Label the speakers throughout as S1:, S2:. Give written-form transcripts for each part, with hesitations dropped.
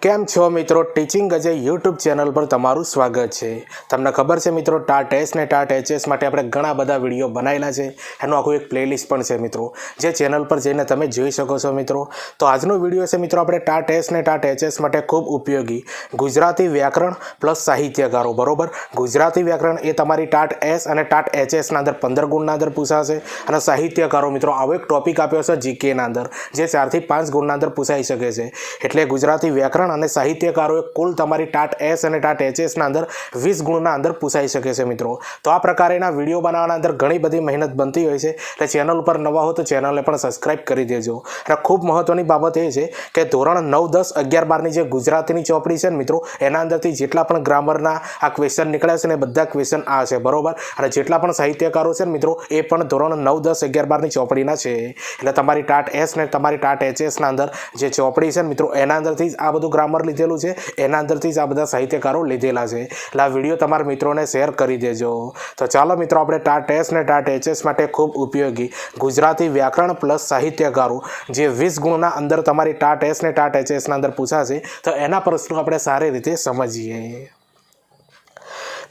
S1: કેમ છો મિત્રો? ટીચિંગ અજય યુટ્યુબ ચેનલ પર તમારું સ્વાગત છે। તમને ખબર છે મિત્રો, ટાટ એસ ને ટાટ એચએસ માટે આપણે ઘણા બધા વિડીયો બનાવેલા છે। એનું આખું એક પ્લેલિસ્ટ પણ છે મિત્રો, જે ચેનલ પર જઈને તમે જોઈ શકો છો મિત્રો। તો આજનો વિડીયો છે મિત્રો, આપણે ટાટ એસ ને ટાટ એચએસ માટે ખૂબ ઉપયોગી ગુજરાતી વ્યાકરણ પ્લસ સાહિત્યકારો, બરોબર। ગુજરાતી વ્યાકરણ એ તમારી ટાટ એસ અને ટાટ એચએસના અંદર 15 ગુણના અંદર પૂછાશે, અને સાહિત્યકારો મિત્રો આવો એક ટોપિક આપ્યો છે જીકેના અંદર, જે 4 થી 5 ગુણના અંદર પૂછાઈ શકે છે। એટલે ગુજરાતી વ્યાકરણ અને સાહિત્યકારો કુલ તમારી ટાટ એસ અને ટાટ એચએસના અંદર 20 ગુણના અંદર પૂછાઈ શકે છે મિત્રો। તો આ પ્રકારના વિડીયો બનાવવાના અંદર ઘણી બધી મહેનત બનતી હોય છે, એટલે ચેનલ ઉપર નવા હો તો ચેનલને પણ સબસ્ક્રાઇબ કરી દેજો। અને ખૂબ મહત્વની બાબત એ છે કે ધોરણ 9, 10, 11, 12ની જે ગુજરાતીની ચોપડી છે ને મિત્રો, એના અંદરથી જેટલા પણ ગ્રામરના આ ક્વેશ્ચન નીકળ્યા છે ને બધા ક્વેશ્ચન આ છે, બરોબર। અને જેટલા પણ સાહિત્યકારો છે ને મિત્રો, એ પણ ધોરણ 9, 10, 11, 12ની ચોપડીના છે। એટલે તમારી ટાટ એસ ને તમારી ટાટ એચએસના અંદર જે ચોપડી છે ને મિત્રો, એના અંદરથી જ આ બધું ગ્રામર લીધેલું છે, એના અંદરથી જ આ બધા સાહિત્યકારો લીધેલા છે। એટલે આ વિડીયો તમારા મિત્રોને શેર કરી દેજો। તો ચાલો મિત્રો, આપણે ટાટ એસ ને ટાટ એચએસ માટે ખૂબ ઉપયોગી ગુજરાતી વ્યાકરણ પ્લસ સાહિત્યકારો જે 20 ગુણના અંદર તમારી ટાટ એસ ને ટાટ એચએસના અંદર પૂછાશે, તો એના પ્રશ્નો આપણે સારી રીતે સમજીએ।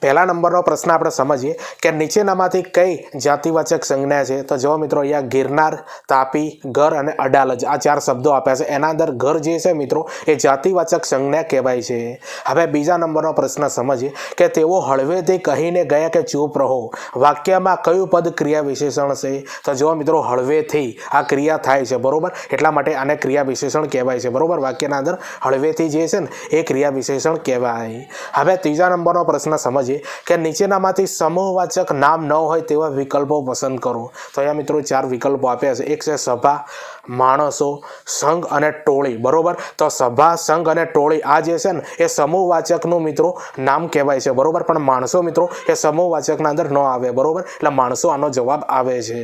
S1: પહેલા નંબરનો પ્રશ્ન આપણે સમજીએ કે નીચેનામાંથી કઈ જાતિવાચક સંજ્ઞા છે? તો જો મિત્રો, અહીંયા ગિરનાર, તાપી, ગર અને અડાલજ આ 4 શબ્દો આપ્યા છે। એના અંદર ગર જે છે મિત્રો, એ જાતિવાચક સંજ્ઞા કહેવાય છે। હવે બીજા નંબરનો પ્રશ્ન સમજીએ કે તેઓ હળવેથી કહીને ગયા કે ચૂપ રહો, વાક્યમાં કયું પદ ક્રિયા વિશેષણ છે? તો જો મિત્રો, હળવેથી આ ક્રિયા થાય છે, બરોબર, એટલા માટે આને ક્રિયા વિશેષણ કહેવાય છે, બરોબર। વાક્યના અંદર હળવેથી જે છે ને એ ક્રિયા વિશેષણ કહેવાય। હવે ત્રીજા નંબરનો પ્રશ્ન સમજીએ કે નીચેનામાંથી સમૂહવાચક નામ ન હોય તેવા વિકલ્પો પસંદ કરો। તો અહીંયા મિત્રો 4 વિકલ્પો આપ્યા છે। એક છે સભા, માણસો, સંઘ અને ટોળી, બરોબર। તો સભા, સંઘ અને ટોળી આ જે છે ને એ સમૂહવાચકનું મિત્રો નામ કહેવાય છે, બરોબર। પણ માણસો મિત્રો એ સમૂહવાચકના અંદર ન આવે, બરોબર, એટલે માણસો આનો જવાબ આવે છે।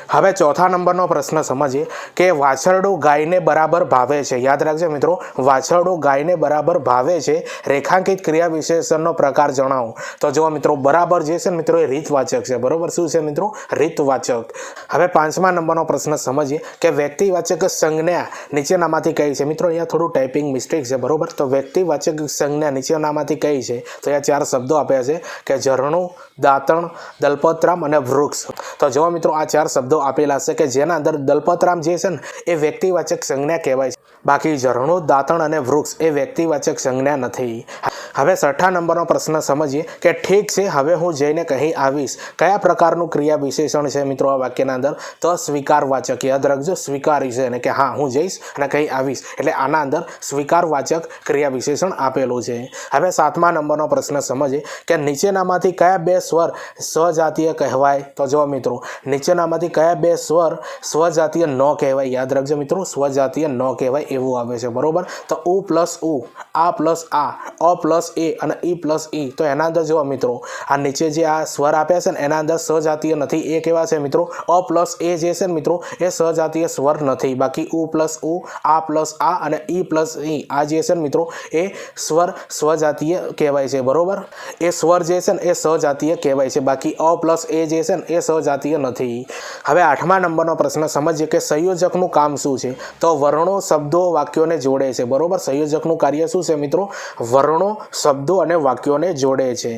S1: હવે ચોથા નંબરનો પ્રશ્ન સમજીએ કે વાછરડું ગાયને બરાબર ભાવે છે। યાદ રાખજો મિત્રો, વાછરડું ગાયને બરાબર ભાવે છે, રેખાંકિત ક્રિયા વિશેષણનો પ્રકાર જણાવો। તો જો મિત્રો, બરાબર જે છે ને મિત્રો, એ રીતવાચક છે, બરોબર। શું છે મિત્રો? રીતવાચક। હવે પાંચમા નંબરનો પ્રશ્ન સમજીએ કે વ્યક્તિવાચક સંજ્ઞા નીચેનામાંથી કઈ છે? મિત્રો, અહીંયા થોડું ટાઈપિંગ મિસ્ટેક છે, બરોબર। તો વ્યક્તિવાચક સંજ્ઞા નીચેનામાંથી કઈ છે? તો અહીંયા 4 શબ્દો આપ્યા છે કે ઝરણું, દાંતણ, દલપતરામ અને વૃક્ષ। તો જો મિત્રો, આ 4 શબ્દો આપેલા છે કે જેના અંદર દલપતરામ જે છે ને એ વ્યક્તિવાચક સંજ્ઞા કહેવાય છે, બાકી ઝરણું, દાંતણ અને વૃક્ષ એ વ્યક્તિવાચક સંજ્ઞા નથી। હવે છઠ્ઠા નંબરનો પ્રશ્ન સમજીએ કે ઠીક છે, હવે હું જઈને કહી આવીશ કયા પ્રકારનું ક્રિયા વિશેષણ છે મિત્રો આ વાક્યના અંદર? તો સ્વીકારવાચક। યાદ રાખજો, સ્વીકારી છે ને કે હા હું જઈશ અને કહી આવીશ, એટલે આના અંદર સ્વીકારવાચક ક્રિયા વિશેષણ આપેલું છે। હવે 7મા નંબરનો પ્રશ્ન સમજીએ કે નીચેનામાંથી કયા 2 સ્વર સ્વજાતીય કહેવાય? તો જો મિત્રો, નીચેનામાંથી કયા 2 સ્વર સ્વજાતીય ન કહેવાય? યાદ રાખજો મિત્રો, સ્વજાતીય ન કહેવાય એવું આવે છે, બરોબર। તો ઉ પ્લસ ઉ, આ પ્લસ આ, અ પ્લસ એ અને ઈ પ્લસ ઈ। તો એના અંદર જો મિત્રો, આ નીચે જે આ સ્વર આપ્યા છે ને એના અંદર સજાતીય નથી, એ કેવા છે મિત્રો? અ પ્લસ એ જે છે ને મિત્રો, એ સજાતીય સ્વર નથી, બાકી ઉ પ્લસ ઉ, આ પ્લસ આ અને ઈ પ્લસ ઈ આ જે છે ને મિત્રો, એ સ્વર સ્વજાતીય કહેવાય છે, બરોબર। એ સ્વર જે છે ને એ સજાતીય કહેવાય છે, બાકી અ પ્લસ એ જે છે ને એ સજાતીય નથી। હવે 8મા નંબરનો પ્રશ્ન સમજીએ કે સંયોજકનું કામ શું છે? તો વર્ણો શબ્દો વાક્યોને જોડે છે, બરોબર। સંયોજકનું કાર્ય શું છે મિત્રો? વર્ણો શબ્દો અને વાક્યોને જોડે છે।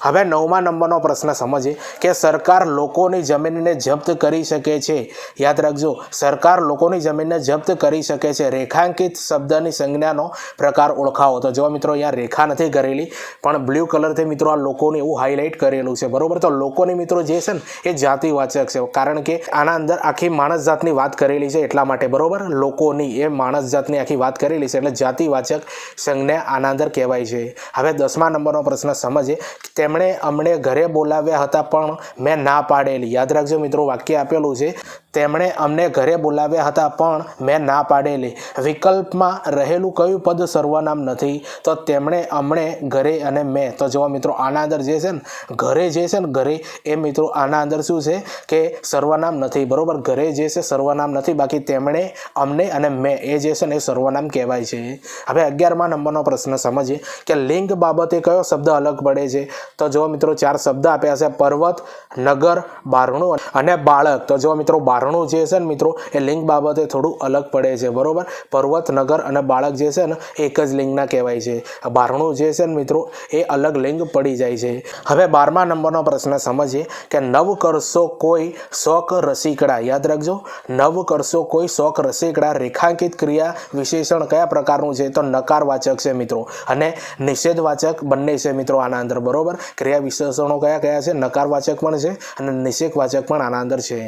S1: હવે 9મા નંબરનો પ્રશ્ન સમજીએ કે સરકાર લોકોની જમીનને જપ્ત કરી શકે છે। યાદ રાખજો, સરકાર લોકોની જમીનને જપ્ત કરી શકે છે, રેખાંકિત શબ્દની સંજ્ઞાનો પ્રકાર ઓળખાવો। તો જો મિત્રો, અહીંયા રેખા નથી કરેલી, પણ બ્લુ કલરથી મિત્રો આ લોકોને એવું હાઇલાઇટ કરેલું છે, બરોબર। તો લોકોની મિત્રો જે છે ને એ જાતિવાચક છે, કારણ કે આના અંદર આખી માણસ જાતની વાત કરેલી છે એટલા માટે, બરોબર। લોકોની એ માણસ જાતની આખી વાત કરેલી છે, એટલે જાતિવાચક સંજ્ઞા આના અંદર કહેવાય છે। હવે 10મા નંબરનો પ્રશ્ન સમજીએ, તેમણે અમને ઘરે બોલાવ્યા હતા પણ મેં ના પાડેલી। યાદ રાખજો મિત્રો, વાક્ય આપેલું છે તેમણે અમને ઘરે બોલાવ્યા હતા પણ મેં ના પાડેલી. વિકલ્પમાં રહેલું કયું પદ સર્વનામ નથી? તો તેમણે, અમણે, ઘરે અને મેં. તો જો મિત્રો આના અંદર જે છે ને ઘરે જે છે ને ઘરે એ મિત્રો આના અંદર શું છે કે સર્વનામ નથી, બરોબર. ઘરે જે છે સર્વનામ નથી, બાકી તેમણે, અમને અને મેં એ જે છે ને એ સર્વનામ કહેવાય છે. હવે 11મા નંબરનો પ્રશ્ન સમજીએ કે લિંગ બાબતે કયો શબ્દ અલગ પડે છે? તો જો મિત્રો 4 શબ્દ આપ્યા છે: પર્વત, નગર, બારણું અને બાળક. તો જો મિત્રો બારણું જે છે ને મિત્રો એ લિંગ બાબતે થોડું અલગ પડે છે, બરોબર. પર્વત, નગર અને બાળક જે છે ને એક જ લિંગના કહેવાય છે. બારણું જે છે ને મિત્રો એ અલગ લિંગ પડી જાય છે. હવે 12મા નંબરનો પ્રશ્ન સમજીએ કે નવ કરશો કોઈ શોક રસિકડા. યાદ રાખજો, નવ કરશો કોઈ શોક રસિકડા. રેખાંકિત ક્રિયા વિશેષણ કયા પ્રકારનું છે? તો નકારવાચક છે મિત્રો અને નિષેધવાચક બંને છે મિત્રો આના અંદર, બરોબર. ક્રિયા વિશેષણો કયા કયા છે? નકારવાચક પણ છે અને નિષેધવાચક પણ આના અંદર છે.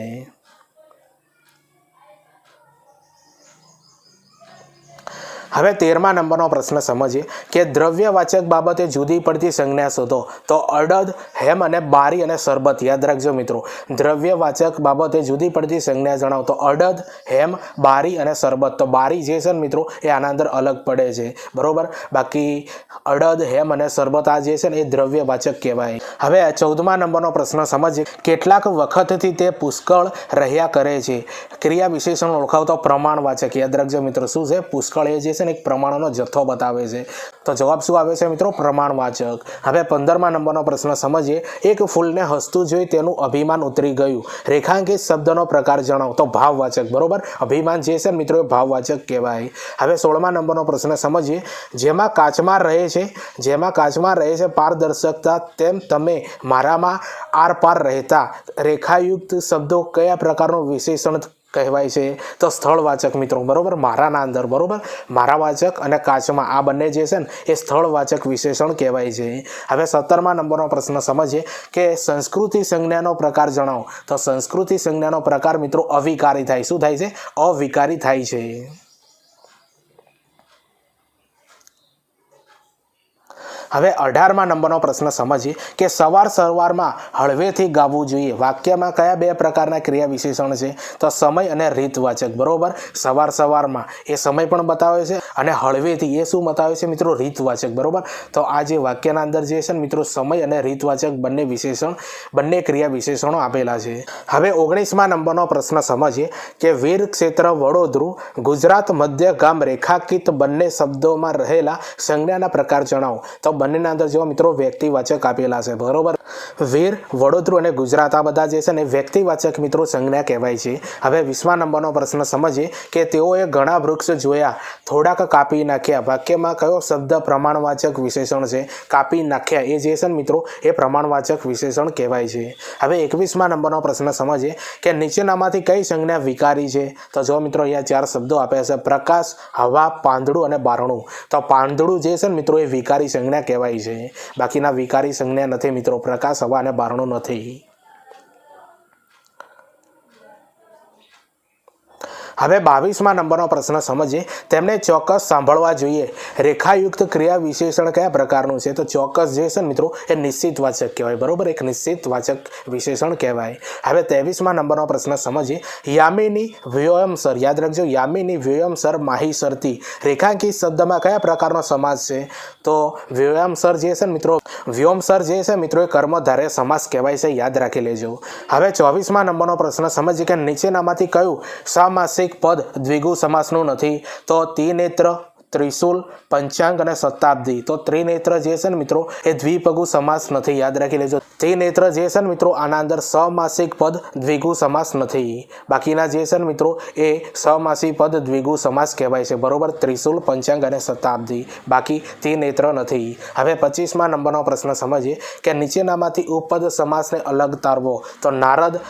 S1: હવે 13મા નંબરનો પ્રશ્ન સમજીએ કે દ્રવ્યવાચક બાબતે જુદી પડતી સંજ્ઞા શોધો. તો અડદ, હેમ અને બારી અને શરબત. યાદ રાખજો મિત્રો, દ્રવ્યવાચક બાબતે જુદી પડતી સંજ્ઞા જણાવો. તો અડદ, હેમ, બારી અને શરબત. તો બારી જે છે ને મિત્રો એ આના અંદર અલગ પડે છે, બરોબર. બાકી અડદ, હેમ અને શરબત આ જે છે ને એ દ્રવ્યવાચક કહેવાય. હવે 14મા નંબરનો પ્રશ્ન સમજીએ કેટલાક વખતથી તે પુષ્કળ રહ્યા કરે છે. ક્રિયા વિશેષણ ઓળખાવતો પ્રમાણવાચક. યાદ રાખજો મિત્રો, શું છે? પુષ્કળ એ જે છે એક પ્રમાણનો જથ્થો બતાવે છે. તો જવાબ શું આવે છે મિત્રો? પ્રમાણવાચક. હવે 15મા નંબરનો પ્રશ્ન સમજીએ એક ફૂલને હસતું જોઈ તેનું અભિમાન ઉતરી ગયું. રેખાંકિત શબ્દનો પ્રકાર જણાવો. તો ભાવવાચક, બરોબર. અભિમાન જે છે મિત્રો એ ભાવવાચક કહેવાય. હવે 16મા નંબરનો પ્રશ્ન સમજીએ જેમાં કાચમાં રહે છે પારદર્શકતા, તેમ તમે મારામાં આરપાર રહેતા. રેખાયુક્ત શબ્દો કયા પ્રકારનું વિશેષણ કહેવાય છે? તો સ્થળવાચક મિત્રો, બરોબર. મારાના અંદર, બરોબર. મારાવાચક અને કાચમાં આ બંને જે છે ને એ સ્થળવાચક વિશેષણ કહેવાય છે. હવે 17મા નંબરનો પ્રશ્ન સમજીએ કે સંસ્કૃતિ સંજ્ઞાનો પ્રકાર જણાવો. તો સંસ્કૃતિ સંજ્ઞાનો પ્રકાર મિત્રો અવિકારી થાય. શું થાય છે? અવિકારી થાય છે. હવે 18મા નંબરનો પ્રશ્ન સમજીએ કે સવારમાં હળવેથી ગાવું જોઈએ. વાક્યમાં કયા બે પ્રકારના ક્રિયા વિશેષણ છે? તો સમય અને રીતવાચક, બરોબર. સવારમાં એ સમય પણ બતાવે છે અને હળવેથી એ શું બતાવે છે મિત્રો? રીતવાચક, બરોબર. તો આ જે વાક્યના અંદર જે છે ને મિત્રો સમય અને રીતવાચક બંને ક્રિયા વિશેષણો આપેલા છે. હવે 19મા નંબરનો પ્રશ્ન સમજીએ કે વીર ક્ષેત્ર વડોદરું ગુજરાત મધ્ય ગામ રેખાંકિત બંને શબ્દોમાં રહેલા સંજ્ઞાના પ્રકાર જણાવો. તો બંનેના અંદર જો મિત્રો વ્યક્તિવાચક આપેલા છે, બરોબર. વીર, વડોદરું અને ગુજરાત આ બધા જે છે ને વ્યક્તિવાચક મિત્રો સંજ્ઞા કહેવાય છે. હવે 20મા નંબરનો પ્રશ્ન સમજીએ કે તેઓએ ઘણા વૃક્ષ જોયા, થોડાક કાપી નાખ્યા. વાક્યમાં કયો શબ્દ પ્રમાણવાચક વિશેષણ છે? કાપી નાખ્યા એ જે છે ને મિત્રો એ પ્રમાણવાચક વિશેષણ કહેવાય છે. હવે 21મા નંબરનો પ્રશ્ન સમજીએ કે નીચેનામાંથી કઈ સંજ્ઞા વિકારી છે? તો જો મિત્રો અહીંયા 4 શબ્દો આપ્યા છે: પ્રકાશ, હવા, પાંદડું અને બારણું. તો પાંદડું જે છે ને મિત્રો એ વિકારી સંજ્ઞા કહેવાય છે. બાકીના વિકારી સંજ્ઞા નથી મિત્રો, પ્રકાશ, હવા અને બારણું નથી. હવે 22મા નંબરનો પ્રશ્ન સમજીએ તેમને ચોક્કસ સાંભળવા જોઈએ. રેખાયુક્ત ક્રિયા વિશેષણ કયા પ્રકારનું છે? તો ચોક્કસ જે છે ને મિત્રો એ નિશ્ચિતવાચક કહેવાય, બરોબર. એક નિશ્ચિતવાચક વિશેષણ કહેવાય. હવે 23મા નંબરનો પ્રશ્ન સમજીએ યામિની વ્યોમસર. યાદ રાખજો, યામિની વ્યોમસર માહીસરથી. રેખાંકિત શબ્દમાં કયા પ્રકારનો સમાસ છે? તો વ્યોમસર જે છે ને મિત્રો વ્યોમસર જે છે મિત્રો એ કર્મધારય સમાસ કહેવાય છે. યાદ રાખી લેજો. હવે 24મા નંબરનો પ્રશ્ન સમજીએ કે નીચેનામાંથી કયું સામાસિક પદ દ્વિગુ સમાસનું નથી? તો ત્રિનેત્ર, ત્રિશુલ, પંચાંગ અને શતાબ્દી. તો ત્રિનેત્ર જે છે ને મિત્રો એ દ્વિપગુ સમાસ નથી. યાદ રાખી લેજો. ત્રિનેત્ર જે છે ને મિત્રો આના અંદર સમાસિક પદ દ્વિગુ સમાસ નથી. બાકીના જે છે ને મિત્રો એ સમાસિક પદ દ્વિગુ સમાસ કહેવાય છે, બરોબર. ત્રિશુલ, પંચાંગ અને શતાબ્દી. બાકી ત્રિનેત્ર નથી. હવે 25મા નંબરનો પ્રશ્ન સમજીએ કે નીચેનામાંથી ઉપપદ સમાસને અલગ તારવો. તો નારદ,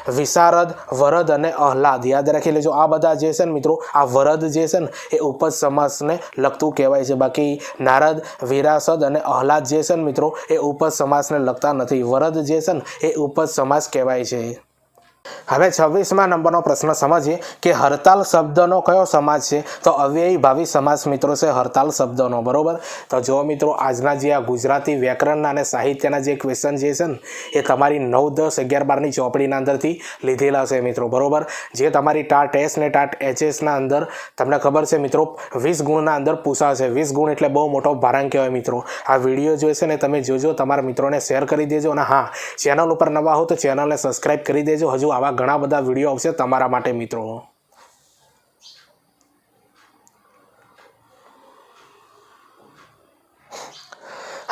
S1: વિશારદ, વરદ અને આહલાદ. યાદ રાખી લેજો. આ બધા જે છે ને મિત્રો આ વરદ જે છે ને એ ઉપજ સમાસને લગતું કહેવાય છે. બાકી નારદ, વિરાસદ અને આહલાદ જે છે ને મિત્રો એ ઉપજ સમાસને લગતા નથી. વરદ જે છે ને એ ઉપજ સમાસ કહેવાય છે. હવે 26મા નંબરનો પ્રશ્ન સમજીએ કે હડતાલ શબ્દનો કયો સમાસ છે? તો અવ્યયી ભાવી સમાસ મિત્રો છે હડતાલ શબ્દનો, બરોબર. તો જો મિત્રો આજના જે આ ગુજરાતી વ્યાકરણના અને સાહિત્યના જે ક્વેશ્ચન જે છે ને એ તમારી 9, 10, 11, 12ની ચોપડીના અંદરથી લીધેલા છે મિત્રો, બરોબર. જે તમારી ટાટ એસ ને ટાટ એચએસના અંદર તમને ખબર છે મિત્રો 20 ગુણના અંદર પૂછાશે. 20 ગુણ એટલે બહુ મોટો ભારાંક કહેવાય મિત્રો. આ વિડીયો જે છે ને તમે જોજો, તમારા મિત્રોને શેર કરી દેજો અને હા, ચેનલ ઉપર નવા હો તો ચેનલને સબસ્ક્રાઈબ કરી દેજો. હજુ આવા ઘણા બધા વિડીયો આવશે તમારા માટે મિત્રો.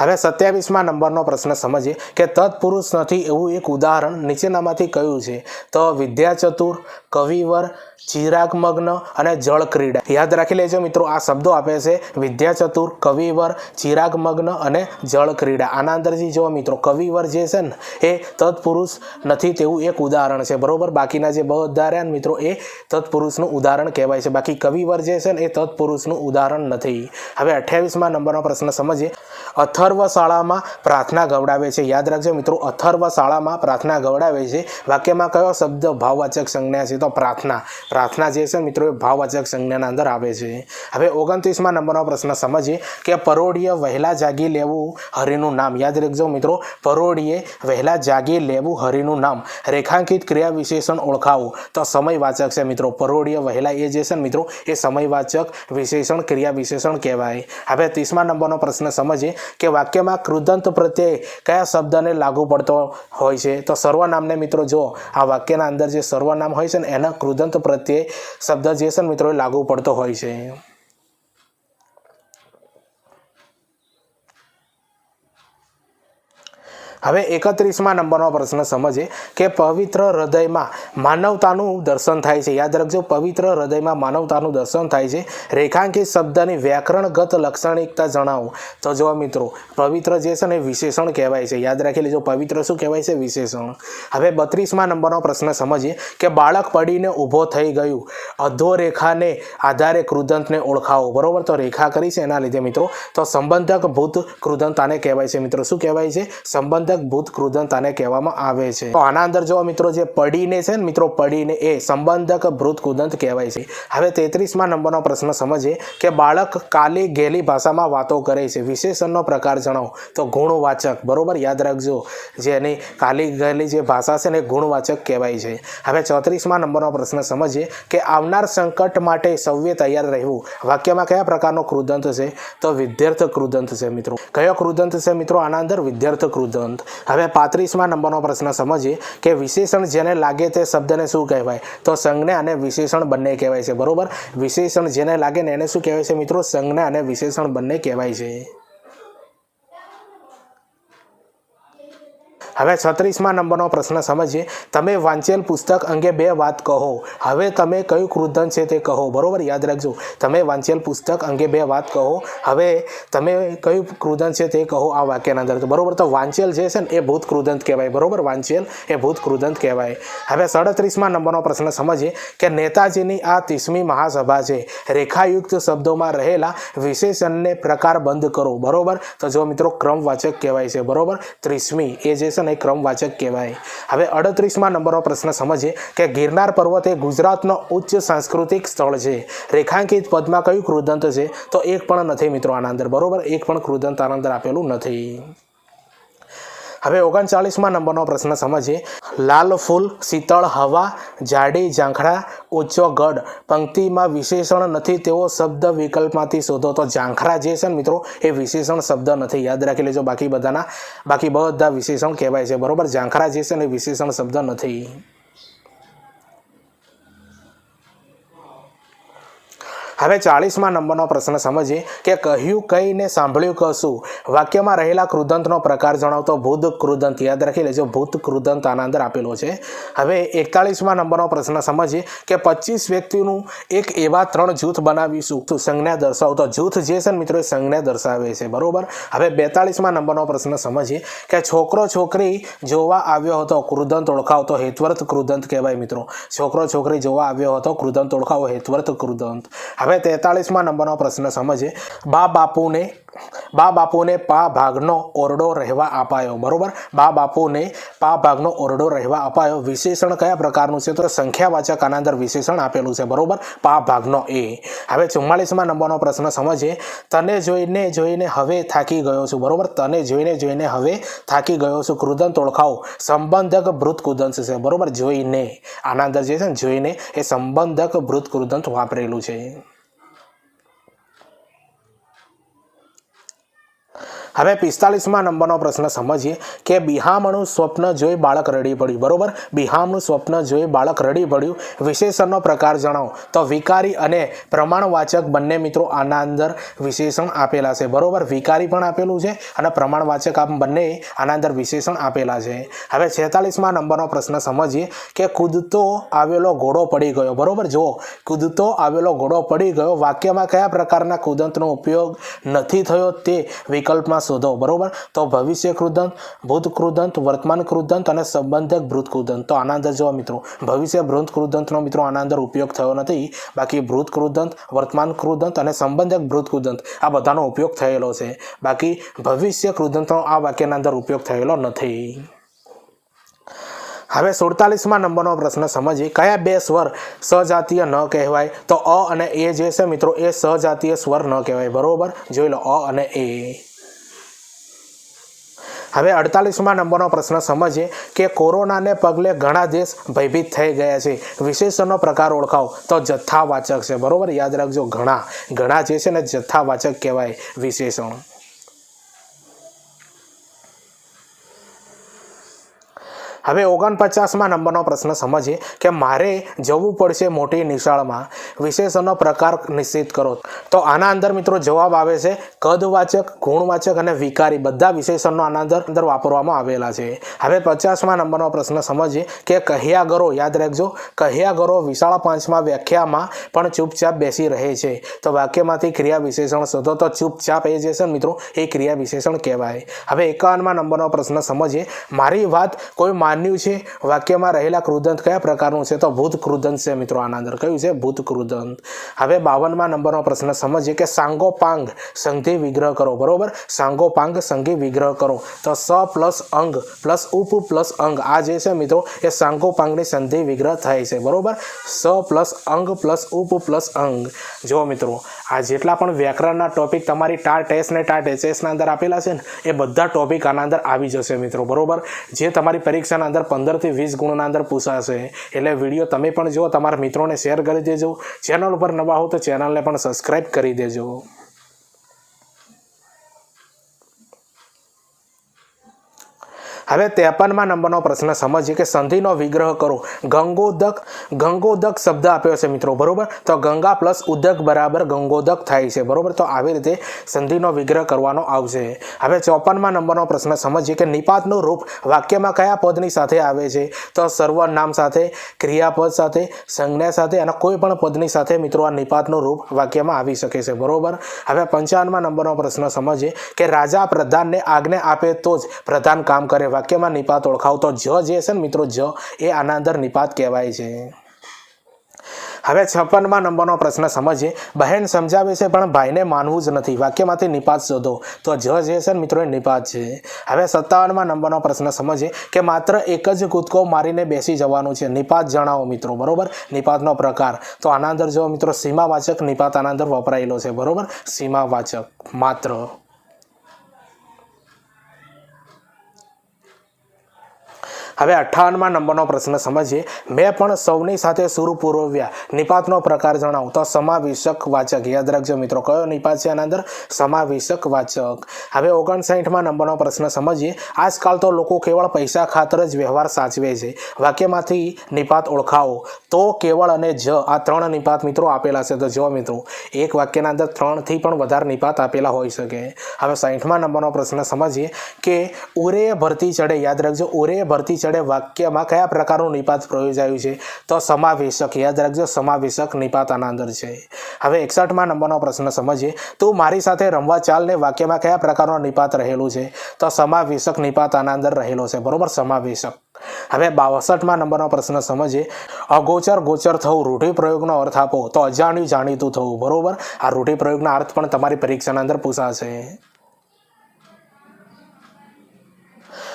S1: હવે 27મા નંબરનો પ્રશ્ન સમજીએ કે તત્પુરુષ નથી એવું એક ઉદાહરણ નીચેનામાંથી કયું છે? તો વિદ્યાચતુર, કવિવર, ચિરાગમગ્ન અને જળ ક્રીડા. યાદ રાખી લેજો મિત્રો, આ શબ્દો આપે છે વિદ્યાચતુર, કવિવર, ચિરાગમગ્ન અને જળ ક્રીડા. આના અંદરથી જો મિત્રો કવિવર જે છે ને એ તત્પુરુષ નથી તેવું એક ઉદાહરણ છે, બરોબર. બાકીના જે બધા રહ્યા ને મિત્રો એ તત્પુરુષનું ઉદાહરણ કહેવાય છે. બાકી કવિવર જે છે ને એ તત્પુરુષનું ઉદાહરણ નથી. હવે 28મા નંબરનો પ્રશ્ન સમજીએ. અથર્વ શાળામાં પ્રાર્થના ગવડાવે છે. યાદ રાખજો મિત્રો, અથર્વ શાળામાં પ્રાર્થના ગવડાવે છે. વાક્યમાં કયો શબ્દ ભાવવાચક સંજ્ઞા છે? તો પ્રાર્થના. પ્રાર્થના જે છે મિત્રો એ ભાવવાચક સંજ્ઞાના અંદર આવે છે. હવે 29મા નંબરનો પ્રશ્ન સમજીએ કે પરોઢિયે વહેલા જાગી લેવું હરિનું નામ. યાદ રાખજો મિત્રો, પરોઢિયે વહેલા જાગી લેવું હરિનું નામ. રેખાંકિત ક્રિયા વિશેષણ ઓળખાવું. તો સમયવાચક છે મિત્રો. પરોઢિયે વહેલા એ જે છે ને મિત્રો એ સમયવાચક વિશેષણ ક્રિયા વિશેષણ કહેવાય. હવે 30મા નંબરનો પ્રશ્ન સમજીએ કે વાક્યમાં કૃદંત પ્રત્યય કયા શબ્દને લાગુ પડતો હોય છે? તો સર્વનામને મિત્રો જો આ વાક્યના અંદર જે સર્વનામ હોય છે ને એના કૃદંત પ્રત્યય શબ્દ જે છે ને મિત્રો એ લાગુ પડતો હોય છે. હવે 31મા નંબરનો પ્રશ્ન સમજીએ કે પવિત્ર હૃદયમાં માનવતાનું દર્શન થાય છે. યાદ રાખજો, પવિત્ર હૃદયમાં માનવતાનું દર્શન થાય છે. રેખાંકિત શબ્દની વ્યાકરણગત લાક્ષણિકતા જણાવો. તો જો મિત્રો પવિત્ર જે છે ને એ વિશેષણ કહેવાય છે. યાદ રાખી લેજો, પવિત્ર શું કહેવાય છે? વિશેષણ. હવે 32મા નંબરનો પ્રશ્ન સમજીએ કે બાળક પડીને ઊભો થઈ ગયું. અધોરેખાને આધારે કૃદંતને ઓળખાવો, બરોબર. તો રેખા કરી છે એના લીધે મિત્રો તો સંબંધક ભૂત કૃદંત આને કહેવાય છે મિત્રો. શું કહેવાય છે? સંબંધ ભૂત કૃદંત આને કહેવામાં આવે છે. તો આના અંદર જો મિત્રો જે પડીને છે ને મિત્રો પડીને એ સંબંધક ભૂત કૃદંત કહેવાય છે. હવે 33મા નંબરનો પ્રશ્ન સમજીએ કે બાળક કાલી ગેલી ભાષામાં વાતો કરે છે. વિશેષણનો પ્રકાર જણાવો. તો ગુણવાચક, બરોબર. યાદ રાખજો, જે એની કાલી ગેલી જે ભાષા છે ને એ ગુણવાચક કહેવાય છે. હવે 34મા નંબરનો પ્રશ્ન સમજીએ કે આવનાર સંકટ માટે સૌએ તૈયાર રહેવું. વાક્યમાં કયા પ્રકારનો કૃદંત છે? તો વિદ્યાર્થ કૃદંત છે મિત્રો. કયો કૃદંત છે મિત્રો આના અંદર? વિદ્યાર્થ કૃદંત. હવે 35મા નંબરનો પ્રશ્ન સમજીએ કે વિશેષણ જેને લાગે તે શબ્દને શું કહેવાય? તો સંજ્ઞા અને વિશેષણ બંને કહેવાય છે, બરોબર. વિશેષણ જેને લાગે ને એને શું કહેવાય છે મિત્રો? સંજ્ઞા અને વિશેષણ બંને કહેવાય છે. હવે 36મા નંબરનો પ્રશ્ન સમજીએ. તમે વાંચેલ પુસ્તક અંગે 2 વાત કહો. હવે તમે કયું કૃદંત છે તે કહો, બરોબર. યાદ રાખજો, તમે વાંચેલ પુસ્તક અંગે 2 વાત કહો. હવે તમે કયું કૃદંત છે તે કહો આ વાક્યના અંદર, બરોબર. તો વાંચેલ જે છે ને એ ભૂત કૃદંત કહેવાય, બરોબર. વાંચેલ એ ભૂત કૃદંત કહેવાય. હવે 37મા નંબરનો પ્રશ્ન સમજીએ કે નેતાજીની આ 30મી મહાસભા છે. રેખાયુક્ત શબ્દોમાં રહેલા વિશેષણને પ્રકાર બંધ કરો, બરોબર. તો જો મિત્રો ક્રમવાચક કહેવાય છે, બરોબર. 30મી એ જે છે ને ક્રમવાચક કહેવાય. હવે 38મા નંબરનો પ્રશ્ન સમજીએ કે ગિરનાર પર્વત એ ગુજરાતનો ઉચ્ચ સાંસ્કૃતિક સ્થળ છે. રેખાંકિત પદમાં કયું કૃદંત છે? તો એક પણ નથી મિત્રો આના અંદર, બરોબર. એક પણ કૃદંત આના અંદર આપેલું નથી. હવે 39મા નંબરનો પ્રશ્ન સમજીએ. લાલ ફૂલ, શીતળ હવા, જાડી ઝાંખરા, ઊંચો ગઢ. પંક્તિમાં વિશેષણ નથી તેવો શબ્દ વિકલ્પમાંથી શોધો. તો ઝાંખરા જે છે ને મિત્રો એ વિશેષણ શબ્દ નથી. યાદ રાખી લેજો, બાકી બધા વિશેષણ કહેવાય છે, બરોબર. ઝાંખરા જે છે ને એ વિશેષણ શબ્દ નથી. હવે 40મા નંબરનો પ્રશ્ન સમજીએ કે કહ્યું કહીને સાંભળ્યું કશું. વાક્યમાં રહેલા કૃદંતનો પ્રકાર જણાવતો ભૂત કૃદંત. યાદ રાખી લેજો, ભૂત કૃદંત આના અંદર આપેલો છે. હવે 41મા નંબરનો પ્રશ્ન સમજીએ કે 25 વ્યક્તિનું એક એવા 3 જૂથ બનાવીશું. તો સંજ્ઞા દર્શાવતો જૂથ જે છે ને મિત્રો એ સંજ્ઞા દર્શાવે છે, બરોબર. હવે 42મા નંબરનો પ્રશ્ન સમજીએ કે છોકરો છોકરી જોવા આવ્યો હતો. કૃદંત ઓળખાવતો હેત્વર્થ કૃદંત કહેવાય મિત્રો. છોકરો છોકરી જોવા આવ્યો હતો, કૃદંત ઓળખાવો હેત્વર્થ કૃદંત. હવે 43મા નંબરનો પ્રશ્ન સમજીએ. બા બાપુને બા બાપુને પા ભાગનો ઓરડો રહેવા અપાયો. બરોબર, બા બાપુને પા ભાગનો ઓરડો રહેવા અપાયો. વિશેષણ કયા પ્રકારનું છે? તો સંખ્યાવાચક આના અંદર વિશેષણ આપેલું છે. બરોબર, પા ભાગનો એ. હવે 44મા નંબરનો પ્રશ્ન સમજીએ. તને જોઈને જોઈને હવે થાકી ગયો છું. બરોબર, તને જોઈને જોઈને હવે થાકી ગયો છું. કૃદંત ઓળખાવો. સંબંધક ભૃત કૃદંત છે. બરોબર, જોઈને આના અંદર જે છે ને જોઈને એ સંબંધક ભૃત કૃદંત વાપરેલું છે. હવે 45મા નંબરનો પ્રશ્ન સમજીએ કે બિહામણું સ્વપ્ન જોઈ બાળક રડી પડ્યું. બરોબર, બિહામણું સ્વપ્ન જોઈ બાળક રડી પડ્યું. વિશેષણનો પ્રકાર જણાવો. તો વિકારી અને પ્રમાણવાચક બંને મિત્રો આના અંદર વિશેષણ આપેલા છે. બરોબર, વિકારી પણ આપેલું છે અને પ્રમાણવાચક બંને આના અંદર વિશેષણ આપેલા છે. હવે 46મા નંબરનો પ્રશ્ન સમજીએ કે કૂદતો આવેલો ઘોડો પડી ગયો. બરોબર, જુઓ, કૂદતો આવેલો ઘોડો પડી ગયો. વાક્યમાં કયા પ્રકારના કૃદંતનો ઉપયોગ નથી થયો તે વિકલ્પમાં શોધો. બરોબર, તો ભવિષ્ય કૃદંત, ભૂત કૃદંત, વર્તમાન કૃદંત અને સંબંધક ભૃત કૃદંત. તો આના અંદર જો મિત્રો ભવિષ્ય ભૃત કૃદંતનો મિત્રો આના અંદર ઉપયોગ થયો નથી. બાકી ભૃત કૃદંત, વર્તમાન કૃદંત અને સંબંધક ભૃત કૃદંત આ બધાનો ઉપયોગ થયેલો છે. બાકી ભવિષ્ય કૃદંતનો આ વાક્યના અંદર ઉપયોગ થયેલો નથી. હવે 47મા નંબરનો પ્રશ્ન સમજીએ. કયા બે સ્વર સજાતીય ન કહેવાય? તો અ અને એ જે છે મિત્રો એ સજાતીય સ્વર ન કહેવાય. બરોબર, જોઈ લો, અ અને એ. હવે 48મા નંબરનો પ્રશ્ન સમજીએ કે કોરોનાને પગલે ઘણા દેશ ભયભીત થઈ ગયા છે. વિશેષણનો પ્રકાર ઓળખાવો. તો જથ્થાવાચક છે. બરોબર, યાદ રાખજો, ઘણા જે છે ને જથ્થાવાચક કહેવાય વિશેષણ. હવે 49મા નંબરનો પ્રશ્ન સમજીએ કે મારે જવું પડશે મોટી નિશાળમાં. વિશેષણનો પ્રકાર નિશ્ચિત કરો. તો આના અંદર મિત્રો જવાબ આવે છે કદવાચક, ગુણવાચક અને વિકારી. બધા વિશેષણનો આના અંદર વાપરવામાં આવેલા છે. હવે 50મા નંબરનો પ્રશ્ન સમજીએ કે કહ્યાગરો. યાદ રાખજો, કહ્યાગરો વિશાળ 5મા વ્યાખ્યામાં પણ ચૂપચાપ બેસી રહે છે. તો વાક્યમાંથી ક્રિયા વિશેષણ શોધો. તો ચૂપચાપ એ જે છે મિત્રો એ ક્રિયા વિશેષણ કહેવાય. હવે 51મા નંબરનો પ્રશ્ન સમજીએ. મારી વાત કોઈ માન્યું છે. વાક્યમાં રહેલા કૃદંત કયા પ્રકારનું છે? તો ભૂત કૃદંત છે મિત્રો. આના અંદર કયું છે? ભૂત કૃદંત. હવે 52મા નંબરનો પ્રશ્ન સમજીએ કે સાંગોપાંગ સંધિ વિગ્રહ કરો. બરોબર, સાંગોપાંગ સંધિ વિગ્રહ કરો. તો સ પ્લસ અંગ પ્લસ ઉપ પ્લસ અંગ આ જે છે મિત્રો એ સાંગોપાંગની સંધિ વિગ્રહ થાય છે. બરોબર, સ પ્લસ અંગ પ્લસ ઉપ પ્લસ અંગ. જો મિત્રો આ જેટલા પણ વ્યાકરણના ટોપિક તમારી ટાટ એસ ને ટાટ એચએસના અંદર આપેલા છે ને એ બધા ટોપિક આના અંદર આવી જશે મિત્રો. બરોબર, જે તમારી પરીક્ષાના અંદર 15 થી 20 ગુણના અંદર પૂછાશે. એટલે વિડીયો તમે પણ જુઓ, તમારા મિત્રોને શેર કરી દેજો. ચેનલ ઉપર નવા હો તો ચેનલને પણ સબસ્ક્રાઈબ કરી દેજો. હવે 53મા નંબરનો પ્રશ્ન સમજીએ કે સંધિનો વિગ્રહ કરો. ગંગોદક શબ્દ આપ્યો છે મિત્રો. બરોબર, તો ગંગા પ્લસ ઉદક બરાબર ગંગોદક થાય છે. બરોબર, તો આવી રીતે સંધિનો વિગ્રહ કરવાનો આવશે. હવે 54મા નંબરનો પ્રશ્ન સમજીએ કે નિપાતનું રૂપ વાક્યમાં કયા પદની સાથે આવે છે? તો સર્વનામ સાથે, ક્રિયાપદ સાથે, સંજ્ઞા સાથે અને કોઈ પણ પદની સાથે મિત્રો આ નિપાતનું રૂપ વાક્યમાં આવી શકે છે. બરોબર, હવે 55મા નંબરનો પ્રશ્ન સમજીએ કે રાજા પ્રધાનને આજ્ઞા આપે તો જ પ્રધાન કામ કરે. વાક્યમાં નિપાત ઓળખાવો. તો જ જે છે ને મિત્રો જ એ આના અંદર નિપાત કહેવાય છે. હવે 56મા નંબરનો પ્રશ્ન સમજીએ. બહેન સમજાવે છે પણ ભાઈને માનવું જ નથી. વાક્યમાંથી નિપાત શોધો. તો જ જે છે ને મિત્રો એ નિપાત છે. હવે 57મા નંબરનો પ્રશ્ન સમજીએ કે માત્ર એક જ કૂદકો મારીને બેસી જવાનું છે. નિપાત જણાવો મિત્રો. બરોબર, નિપાતનો પ્રકાર. તો આના અંદર જો મિત્રો સીમાવાચક નિપાત આના અંદર વપરાયેલો છે. બરોબર, સીમાવાચક માત્ર. હવે 58મા નંબરનો પ્રશ્ન સમજીએ. મેં પણ સૌની સાથે સુર પુરવ્યા. નિપાતનો પ્રકાર જણાવો. તો સમાવેશક વાચક. યાદ રાખજો મિત્રો, કયો નિપાત છે આના અંદર? સમાવેશક વાચક. હવે 59મા નંબરનો પ્રશ્ન સમજીએ. આજકાલ તો લોકો કેવળ પૈસા ખાતર જ વ્યવહાર સાચવે છે. વાક્યમાંથી નિપાત ઓળખાવો. તો, કેવળ અને જ આ 3 નિપાત મિત્રો આપેલા છે. તો જો મિત્રો એક વાક્યના અંદર 3 થી પણ વધારે નિપાત આપેલા હોઈ શકે. હવે 60મા નંબરનો પ્રશ્ન સમજીએ કે ઉરે ભરતી ચડે. યાદ રાખજો, ઉરે ભરતી ચડે વાક્યમાં કયા પ્રકારનું નિપાત પ્રયોજાયું છે? તો સમાવેશક. યાદ રાખજો, સમાવેશક નિપાત આના અંદર છે. હવે 61મા નંબરનો પ્રશ્ન સમજીએ. તું મારી સાથે રમવા ચાલને વાક્યમાં કયા પ્રકારનો નિપાત રહેલું છે? તો સમાવેશક નિપાત આના અંદર રહેલો છે. બરોબર, સમાવેશક. હવે 62મા નંબરનો પ્રશ્ન સમજીએ. અગોચર ગોચર થવું. રૂઢિપ્રયોગનો અર્થ આપો. તો અજાણ્યું જાણીતું થવું. બરોબર, આ રૂઢિપ્રયોગના અર્થ પણ તમારી પરીક્ષાના અંદર પૂછાશે.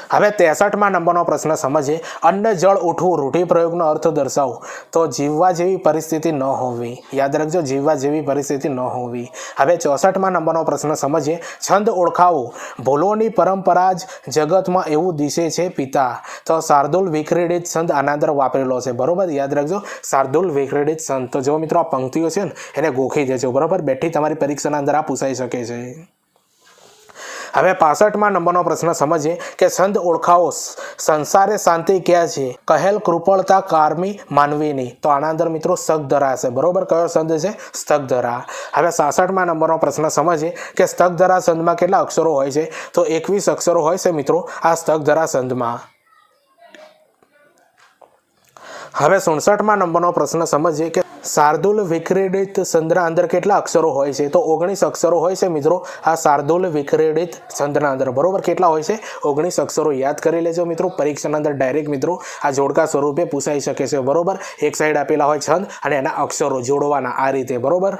S1: હવે 63માં નંબરનો પ્રશ્ન સમજીએ. અન્ન જળ ઉઠવું રૂઢિપ્રયોગનો અર્થ દર્શાવો. તો જીવવા જેવી પરિસ્થિતિ ન હોવી. યાદ રાખજો, જીવવા જેવી પરિસ્થિતિ ન હોવી. હવે 64માં નંબરનો પ્રશ્ન સમજીએ. છંદ ઓળખાવો. ભૂલોની પરંપરા જ જગતમાં એવું દિશે છે પિતા. તો શાર્દુલ વિક્રીડિત છંદ આના અંદર વાપરેલો છે. બરોબર, યાદ રાખજો, શાર્દુલ વિક્રીડિત છંદ. તો જો મિત્રો આ પંક્તિઓ છે ને એને ગોખી દેજો. બરોબર, બેઠી તમારી પરીક્ષાના અંદર આ પૂછાઈ શકે છે. હવે 65માં નંબરનો પ્રશ્ન સમજીએ કે છંદ ઓળખાવો. સંસારે શાંતિ ક્યાં છે? કહેલ કૃપળતા કારમી માનવીની. તો આના અંદર મિત્રો સ્તગધરા છે. બરોબર, કયો છંદ છે? સ્તગધરા. હવે 66માં નંબરનો પ્રશ્ન સમજીએ કે સ્તગધરા છંદમાં કેટલા અક્ષરો હોય છે? તો 21 અક્ષરો હોય છે મિત્રો આ સ્તગધરા છંદમાં. હવે 67માં નંબરનો પ્રશ્ન સમજીએ કે શાર્દુલ વિક્રીડિત છંદના અંદર કેટલા અક્ષરો હોય છે? તો 19 અક્ષરો હોય છે મિત્રો આ શાર્દુલ વિક્રીડિત છંદના અંદર. બરોબર, કેટલા હોય છે? 19 અક્ષરો. યાદ કરી લેજો મિત્રો, પરીક્ષાના અંદર ડાયરેક્ટ મિત્રો આ જોડકા સ્વરૂપે પૂછાઈ શકે છે. બરોબર, એક સાઈડ આપેલા હોય છંદ અને એના અક્ષરો જોડવાના આ રીતે. બરોબર.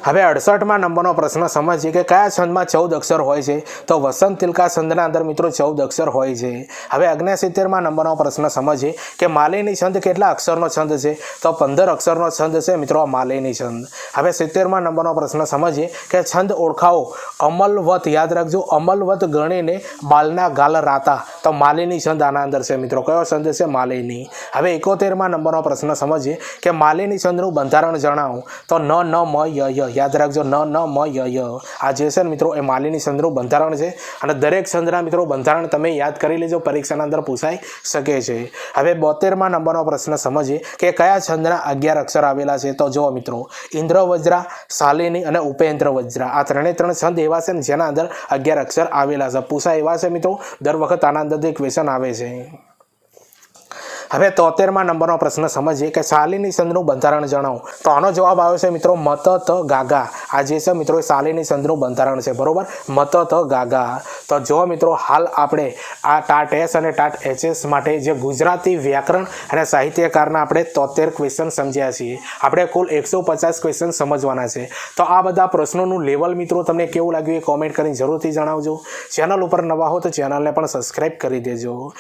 S1: હવે 68માં નંબરનો પ્રશ્ન સમજીએ કે કયા છંદમાં 14 અક્ષર હોય છે? તો વસંત તિલકા છંદના અંદર મિત્રો 14 અક્ષર હોય છે. હવે 69માં નંબરનો પ્રશ્ન સમજીએ કે માલિની છંદ કેટલા અક્ષરનો છંદ છે? તો 15 અક્ષરનો છંદ છે મિત્રો આ માલિની છંદ. હવે 70માં નંબરનો પ્રશ્ન સમજીએ કે છંદ ઓળખાવો. અમલવત. યાદ રાખજો, અમલવત ગણીને બાલના ગાલ રાતા. તો માલિની છંદ આના અંદર છે મિત્રો. કયો છંદ છે? માલિની. હવે 71માં નંબરનો પ્રશ્ન સમજીએ કે માલિની છંદનું બંધારણ જણાવો. તો ન ન મ ય ય. યાદ રાખજો, ન ન મ ય ય. આ જે છે મિત્રો એ માલિની છંદનું બંધારણ છે અને દરેક છંદના મિત્રો બંધારણ તમે યાદ કરી લેજો, પરીક્ષાના અંદર પૂછાઈ શકે છે. હવે 72માં નંબરનો પ્રશ્ન સમજીએ કે કયા છંદના 11 અક્ષર આવેલા છે? તો જો મિત્રો ઇન્દ્રવજ્રા, શાલિની અને ઉપેન્દ્ર વજ્રા. આ ત્રણે ત્રણ છંદ એવા છે ને જેના અંદર 11 અક્ષર આવેલા છે. પૂછાય એવા છે મિત્રો, દર વખત આના અંદરથી ક્વેશ્ચન આવે છે. હવે 73માં નંબરનો પ્રશ્ન સમજીએ કે શાલિની છંદનું બંધારણ જણાવો. તો આનો જવાબ આવે છે મિત્રો મત ત ગાગા. આ જે છે મિત્રો શાલિની છંદનું બંધારણ છે. બરોબર, મત ત ગાગા. તો જો મિત્રો હાલ આપણે આ ટાટ એસ અને ટાટ એચએસ માટે જે ગુજરાતી વ્યાકરણ અને સાહિત્યકારના આપણે 73 ક્વેશ્ચન સમજ્યા છીએ. આપણે કુલ 150 ક્વેશ્ચન સમજવાના છે. તો આ બધા પ્રશ્નોનું લેવલ મિત્રો તમને કેવું લાગ્યું એ કોમેન્ટ કરીને જરૂરથી જણાવજો. ચેનલ ઉપર નવા હો તો ચેનલને પણ સબસ્ક્રાઈબ કરી દેજો.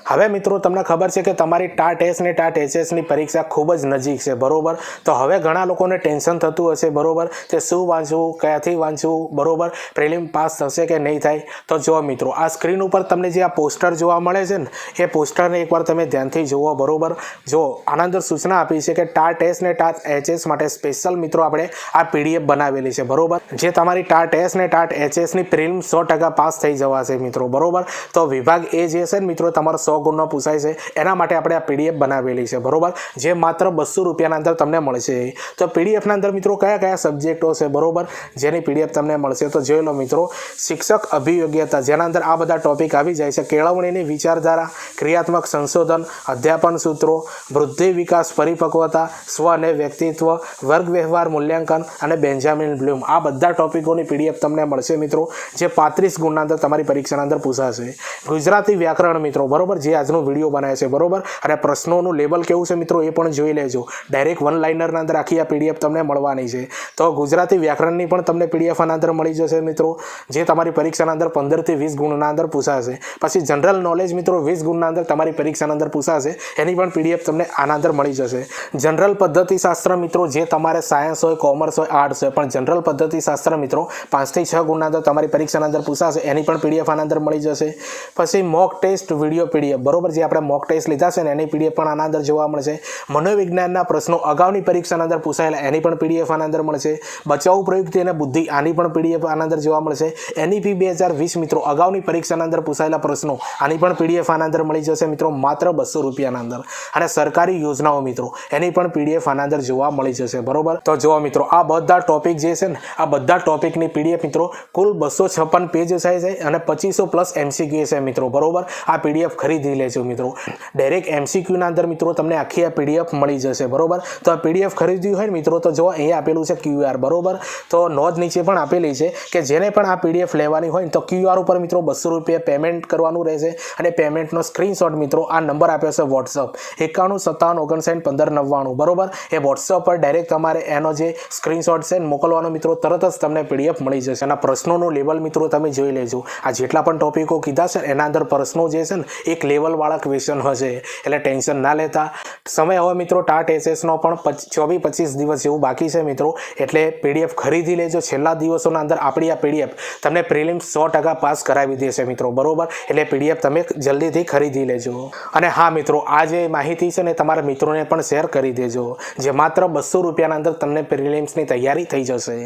S1: હવે મિત્રો તમને ખબર છે કે તમારી ટાટ એસ ને ટાટ એચએસની પરીક્ષા ખૂબ જ નજીક છે. બરોબર, તો હવે ઘણા લોકોને ટેન્શન થતું હશે. બરોબર, કે શું વાંચવું, ક્યાંથી વાંચવું. બરોબર, પ્રિલિમ પાસ થશે કે નહીં થાય. તો જો મિત્રો આ સ્ક્રીન ઉપર તમને જે આ પોસ્ટર જોવા મળે છે ને એ પોસ્ટરને એકવાર તમે ધ્યાનથી જુઓ. બરોબર, જો આના અંદર સૂચના આપી છે કે ટાટ એસ ને ટાટ એચએસ માટે સ્પેશિયલ મિત્રો આપણે આ પીડીએફ બનાવેલી છે. બરોબર, જે તમારી ટાટ એસ ને ટાટ એચએસની પ્રિલિમ 100% પાસ થઈ જવાશે મિત્રો. બરોબર, તો વિભાગ એ જે છે ને મિત્રો તમારો 100 ગુણનો પૂછાય છે એના માટે આપણે આ પીડીએફ બનાવેલી છે. બરોબર, જે માત્ર 200 રૂપિયાના અંદર તમને મળશે. તો પીડીએફના અંદર મિત્રો કયા કયા સબ્જેક્ટો છે બરોબર જેની પીડીએફ તમને મળશે તો જોઈ લો મિત્રો. શિક્ષક અભિયોગ્યતા, જેના અંદર આ બધા ટોપિક આવી જાય છે. કેળવણીની વિચારધારા, ક્રિયાત્મક સંશોધન, અધ્યાપન સૂત્રો, વૃદ્ધિ વિકાસ પરિપક્વતા, સ્વ અને વ્યક્તિત્વ, વર્ગ વ્યવહાર મૂલ્યાંકન અને બેન્જામિન બ્લૂમ. આ બધા ટોપિકોની પીડીએફ તમને મળશે મિત્રો, જે 35 ગુણના અંદર તમારી પરીક્ષાના અંદર પૂછાશે. ગુજરાતી વ્યાકરણ મિત્રો બરોબર, જે આજનો વિડીયો બનાવે છે. બરોબર, અને પ્રશ્નોનું લેવલ કેવું છે મિત્રો એ પણ જોઈ લેજો. ડાયરેક્ટ વન લાઇનરના અંદર આખી આ પીડીએફ તમને મળવાની છે. તો ગુજરાતી વ્યાકરણની પણ તમને પીડીએફ આના અંદર મળી જશે મિત્રો, જે તમારી પરીક્ષાના અંદર 15 થી 20 ગુણના અંદર પૂછાશે. પછી જનરલ નોલેજ મિત્રો 20 ગુણના અંદર તમારી પરીક્ષાના અંદર પૂછાશે, એની પણ પીડીએફ તમને આના અંદર મળી જશે. જનરલ પદ્ધતિશાસ્ત્ર મિત્રો, જે તમારે સાયન્સ હોય, કોમર્સ હોય, આર્ટ્સ હોય, પણ જનરલ પદ્ધતિશાસ્ત્ર મિત્રો 5 થી 6 ગુણના અંદર તમારી પરીક્ષાના અંદર પૂછાશે, એની પણ પીડીએફ આના અંદર મળી જશે. પછી મોક ટેસ્ટ વિડીયો પીડીએફ બરોબર, જે આપણે મોક ટેસ્ટ લીધા છે ને એની પીડીએફ પણ આના અંદર જોવા મળશે. મનોવિજ્ઞાનના પ્રશ્નો અગાઉની પરીક્ષાના અંદર પૂછાયેલા એની પણ પીડીએફ આના અંદર મળશે. બચાવ પ્રયુક્તિ અને બુદ્ધિ આની પણ પીડીએફ આના અંદર જોવા મળશે. એનઈપી 2020 મિત્રો અગાઉની પરીક્ષાના અંદર પૂછાયેલા પ્રશ્નો આની પણ પીડીએફ આના અંદર મળી જશે મિત્રો, માત્ર 200 રૂપિયાના અંદર. અને સરકારી યોજનાઓ મિત્રો એની પણ પીડીએફ આના અંદર જોવા મળી જશે. બરોબર, તો જો મિત્રો આ બધા ટોપિક જે છે ને આ બધા ટોપિકની પીડીએફ મિત્રો કુલ 256 પેજ થાય છે અને 2500 પ્લસ MCQ છે મિત્રો. બરોબર, આ પીડીએફ ખરીદી લેજો મિત્રો. ડાયરેક્ટ MCQના અંદર મિત્રો તમને આખી આ PDF મળી જશે બરોબર। તો આ PDF ખરીદવી હોય ને મિત્રો તો જો અહીંયા આપેલું છે QR બરોબર। તો નોંધ નીચે પણ આપેલી છે કે જેને પણ આ PDF લેવાની હોય ને તો QR ઉપર મિત્રો 200 રૂપિયા પેમેન્ટ કરવાનું રહેશે અને પેમેન્ટનો સ્ક્રીનશોટ મિત્રો આ નંબર આપ્યો છે WhatsApp 9157591599 બરોબર। એ WhatsApp પર ડાયરેક્ટ તમારે એનો જે સ્ક્રીનશોટ છે મોકલવાનો મિત્રો તરત જ તમને PDF મળી જશે। અને પ્રશ્નોનું લેવલ મિત્રો તમે જોઈ લેજો। આ જેટલા પણ ટોપિકો કીધા છે એના અંદર પ્રશ્નો જે છે ને એક લેવલવાળા ક્વેશ્ચન હશે એટલે ટેન્શન ના લેતા। સમય હવે મિત્રો ટાટ એસએસનો પણ 24-25 દિવસ જેવું બાકી છે મિત્રો એટલે PDF ખરીદી લેજો। છેલ્લા દિવસોના અંદર આપણી આ PDF તમને પ્રિલિમ્સ 100% પાસ કરાવી દેશે મિત્રો બરોબર। એટલે PDF તમે જલ્દીથી ખરીદી લેજો। અને હા મિત્રો આ જે માહિતી છે ને તમારા મિત્રોને પણ શેર કરી દેજો જે માત્ર 200 રૂપિયાના અંદર તમને પ્રિલિમ્સની તૈયારી થઈ જશે।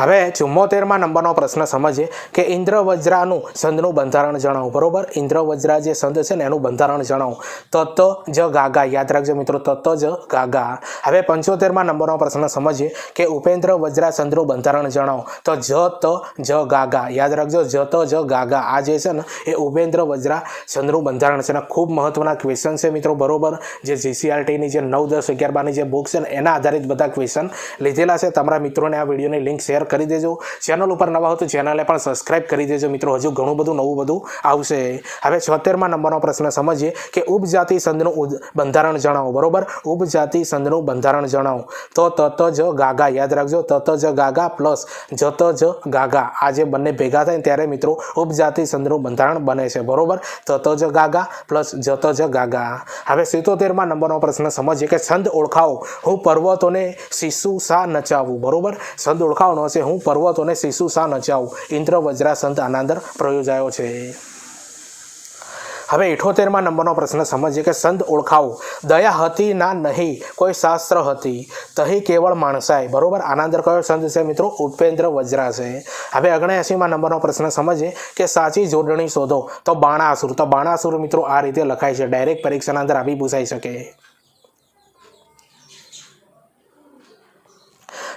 S1: હવે 74મા નંબરનો પ્રશ્ન સમજીએ કે ઇન્દ્રવજ્રાનું સંધનું બંધારણ જણાવો બરોબર। ઇન્દ્રવજ્રા જે સંધ છે ને એનું બંધારણ જણાવો। તત જ ગાગા યાદ રાખજો મિત્રો તત જ ગાગા। હવે 75મા નંબરનો પ્રશ્ન સમજીએ કે ઉપેન્દ્ર વજ્રા સંધનું બંધારણ જણાવો। તો જ ત જ ગાગા યાદ રાખજો જ ત જ ગાગા આ જે છે ને એ ઉપેન્દ્ર વજ્રા સંધનું બંધારણ છે ને ખૂબ મહત્વના ક્વેશ્ચન છે મિત્રો બરોબર। જે GCRTની જે 9, 10, 11, 12ની જે બુક છે ને એના આધારિત બધા ક્વેશ્ચન લીધેલા છે। તમારા મિત્રોને આ વિડીયોની લિંક શેર કરી દેજો। ચેનલ ઉપર નવા હો તો ચેનલને પણ સબસ્ક્રાઇબ કરી દેજો મિત્રો હજુ ઘણું બધું નવું બધું આવશે। હવે 76મા નંબરનો પ્રશ્ન સમજીએ કે ઉપજાતિ સંધનું બંધારણ જણાવો બરોબર। ઉપજાતિ સંધનું બંધારણ જણાવો। તો તત જ ગાગા યાદ રાખજો તત જ ગાગા પ્લસ જત જ ગાગા આ જે બંને ભેગા થાય ત્યારે મિત્રો ઉપજાતિ સંધનું બંધારણ બને છે બરોબર। તત જ ગાગા પ્લસ જત જ ગાગા। હવે 77મા નંબરનો પ્રશ્ન સમજીએ કે સંધ ઓળખાવો હું પર્વતોને શિશુ શા નચાવું બરોબર। સંધ ઓળખાવવાનો છે હું પર્વતોને શિશુ શા નચાવું। ઇન્દ્રવજ્રા સંધ આના અંદર પ્રયોજાયો છે। હવે 78મા નંબરનો પ્રશ્ન સમજીએ કે સંધ ઓળખાવો। દયા હતી ના નહીં કોઈ શાસ્ત્ર હતી તહી કેવળ માણસાઈ બરોબર। આના અંદર કયો સંધ છે મિત્રો ઉપેન્દ્ર વજ્રા છે। હવે 79મા નંબરનો પ્રશ્ન સમજીએ કે સાચી જોડણી શોધો। તો બાણાસુર। તો બાણાસુર મિત્રો આ રીતે લખાય છે ડાયરેક્ટ પરીક્ષાના અંદર આવી પૂછાઈ શકે।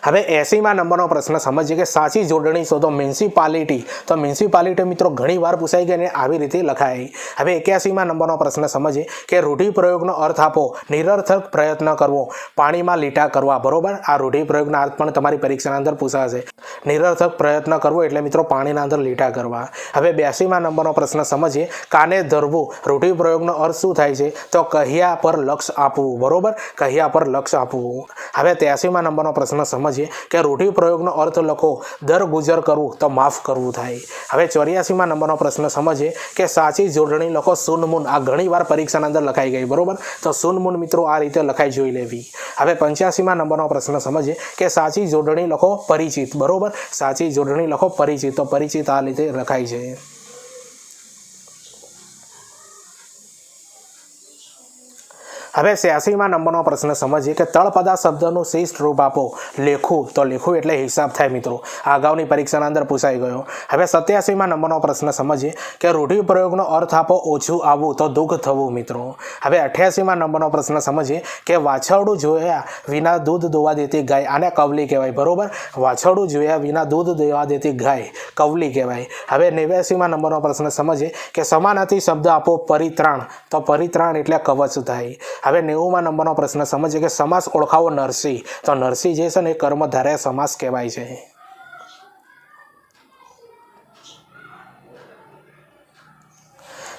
S1: હવે 80મા નંબરનો પ્રશ્ન સમજીએ કે સાચી જોડણી શોધો મ્યુનિસિપાલિટી। તો મ્યુનિસિપાલિટી મિત્રો ઘણી વાર પૂછાઈ ગઈ અને આવી રીતે લખાય। હવે 81મા નંબરનો પ્રશ્ન સમજીએ કે રૂઢિપ્રયોગનો અર્થ આપો। નિરર્થક પ્રયત્ન કરવો પાણીમાં લીટા કરવા બરોબર। આ રૂઢિપ્રયોગના અર્થ પણ તમારી પરીક્ષાના અંદર પૂછાશે। નિરર્થક પ્રયત્ન કરવો એટલે મિત્રો પાણીના અંદર લીટા કરવા। હવે 82મા નંબરનો પ્રશ્ન સમજીએ કાને ધરવું રૂઢિપ્રયોગનો અર્થ શું થાય છે। તો કહ્યા પર લક્ષ્ય આપવું બરોબર। કહ્યા પર લક્ષ્ય આપવું। હવે 83મા નંબરનો પ્રશ્ન સમજીએ કે રૂઢિપ્રયોગનો અર્થ લખો દરગુજર કરવું તો માફ કરવું થાય। હવે 84મા નંબરનો પ્રશ્ન સમજીએ કે સાચી જોડણી લખો સુનમુન। આ ઘણી વાર પરીક્ષાના અંદર લખાઈ ગઈ બરોબર। તો સુનમુન મિત્રો આ રીતે લખાઈ જોઈ લેવી। હવે 85મા નંબરનો પ્રશ્ન સમજીએ કે સાચી જોડણી લખો પરિચિત બરોબર। સાચી જોડણી લખો પરિચિત। તો પરિચિત આ રીતે લખાય છે। હવે 86મા નંબરનો પ્રશ્ન સમજીએ કે તળપદા શબ્દનું શિષ્ટ રૂપ આપો। લેખું। તો લેખું એટલે હિસાબ થાય મિત્રો આ અગાઉની પરીક્ષાના અંદર પૂછાઈ ગયો। હવે 87મા નંબરનો પ્રશ્ન સમજીએ કે રૂઢિપ્રયોગનો અર્થ આપો ઓછું આવવું તો દુઃખ થવું મિત્રો। હવે 88મા નંબરનો પ્રશ્ન સમજીએ કે વાછરડું જોયા વિના દૂધ દોવા દેતી ગાય આને કવલી કહેવાય બરોબર। વાછરડું જોયા વિના દૂધ દોવા દેતી ગાય કવલી કહેવાય। હવે 89મા નંબરનો પ્રશ્ન સમજીએ કે સમાનાર્થી શબ્દ આપો પરિત્રાણ। તો પરિત્રાણ એટલે કવચ થાય। હવે 90મા નંબરનો પ્રશ્ન સમજીએ કે સમાસ ઓળખાવો નરસિંહ। તો નરસિંહ જે છે ને એ કર્મધારય સમાસ કહેવાય છે।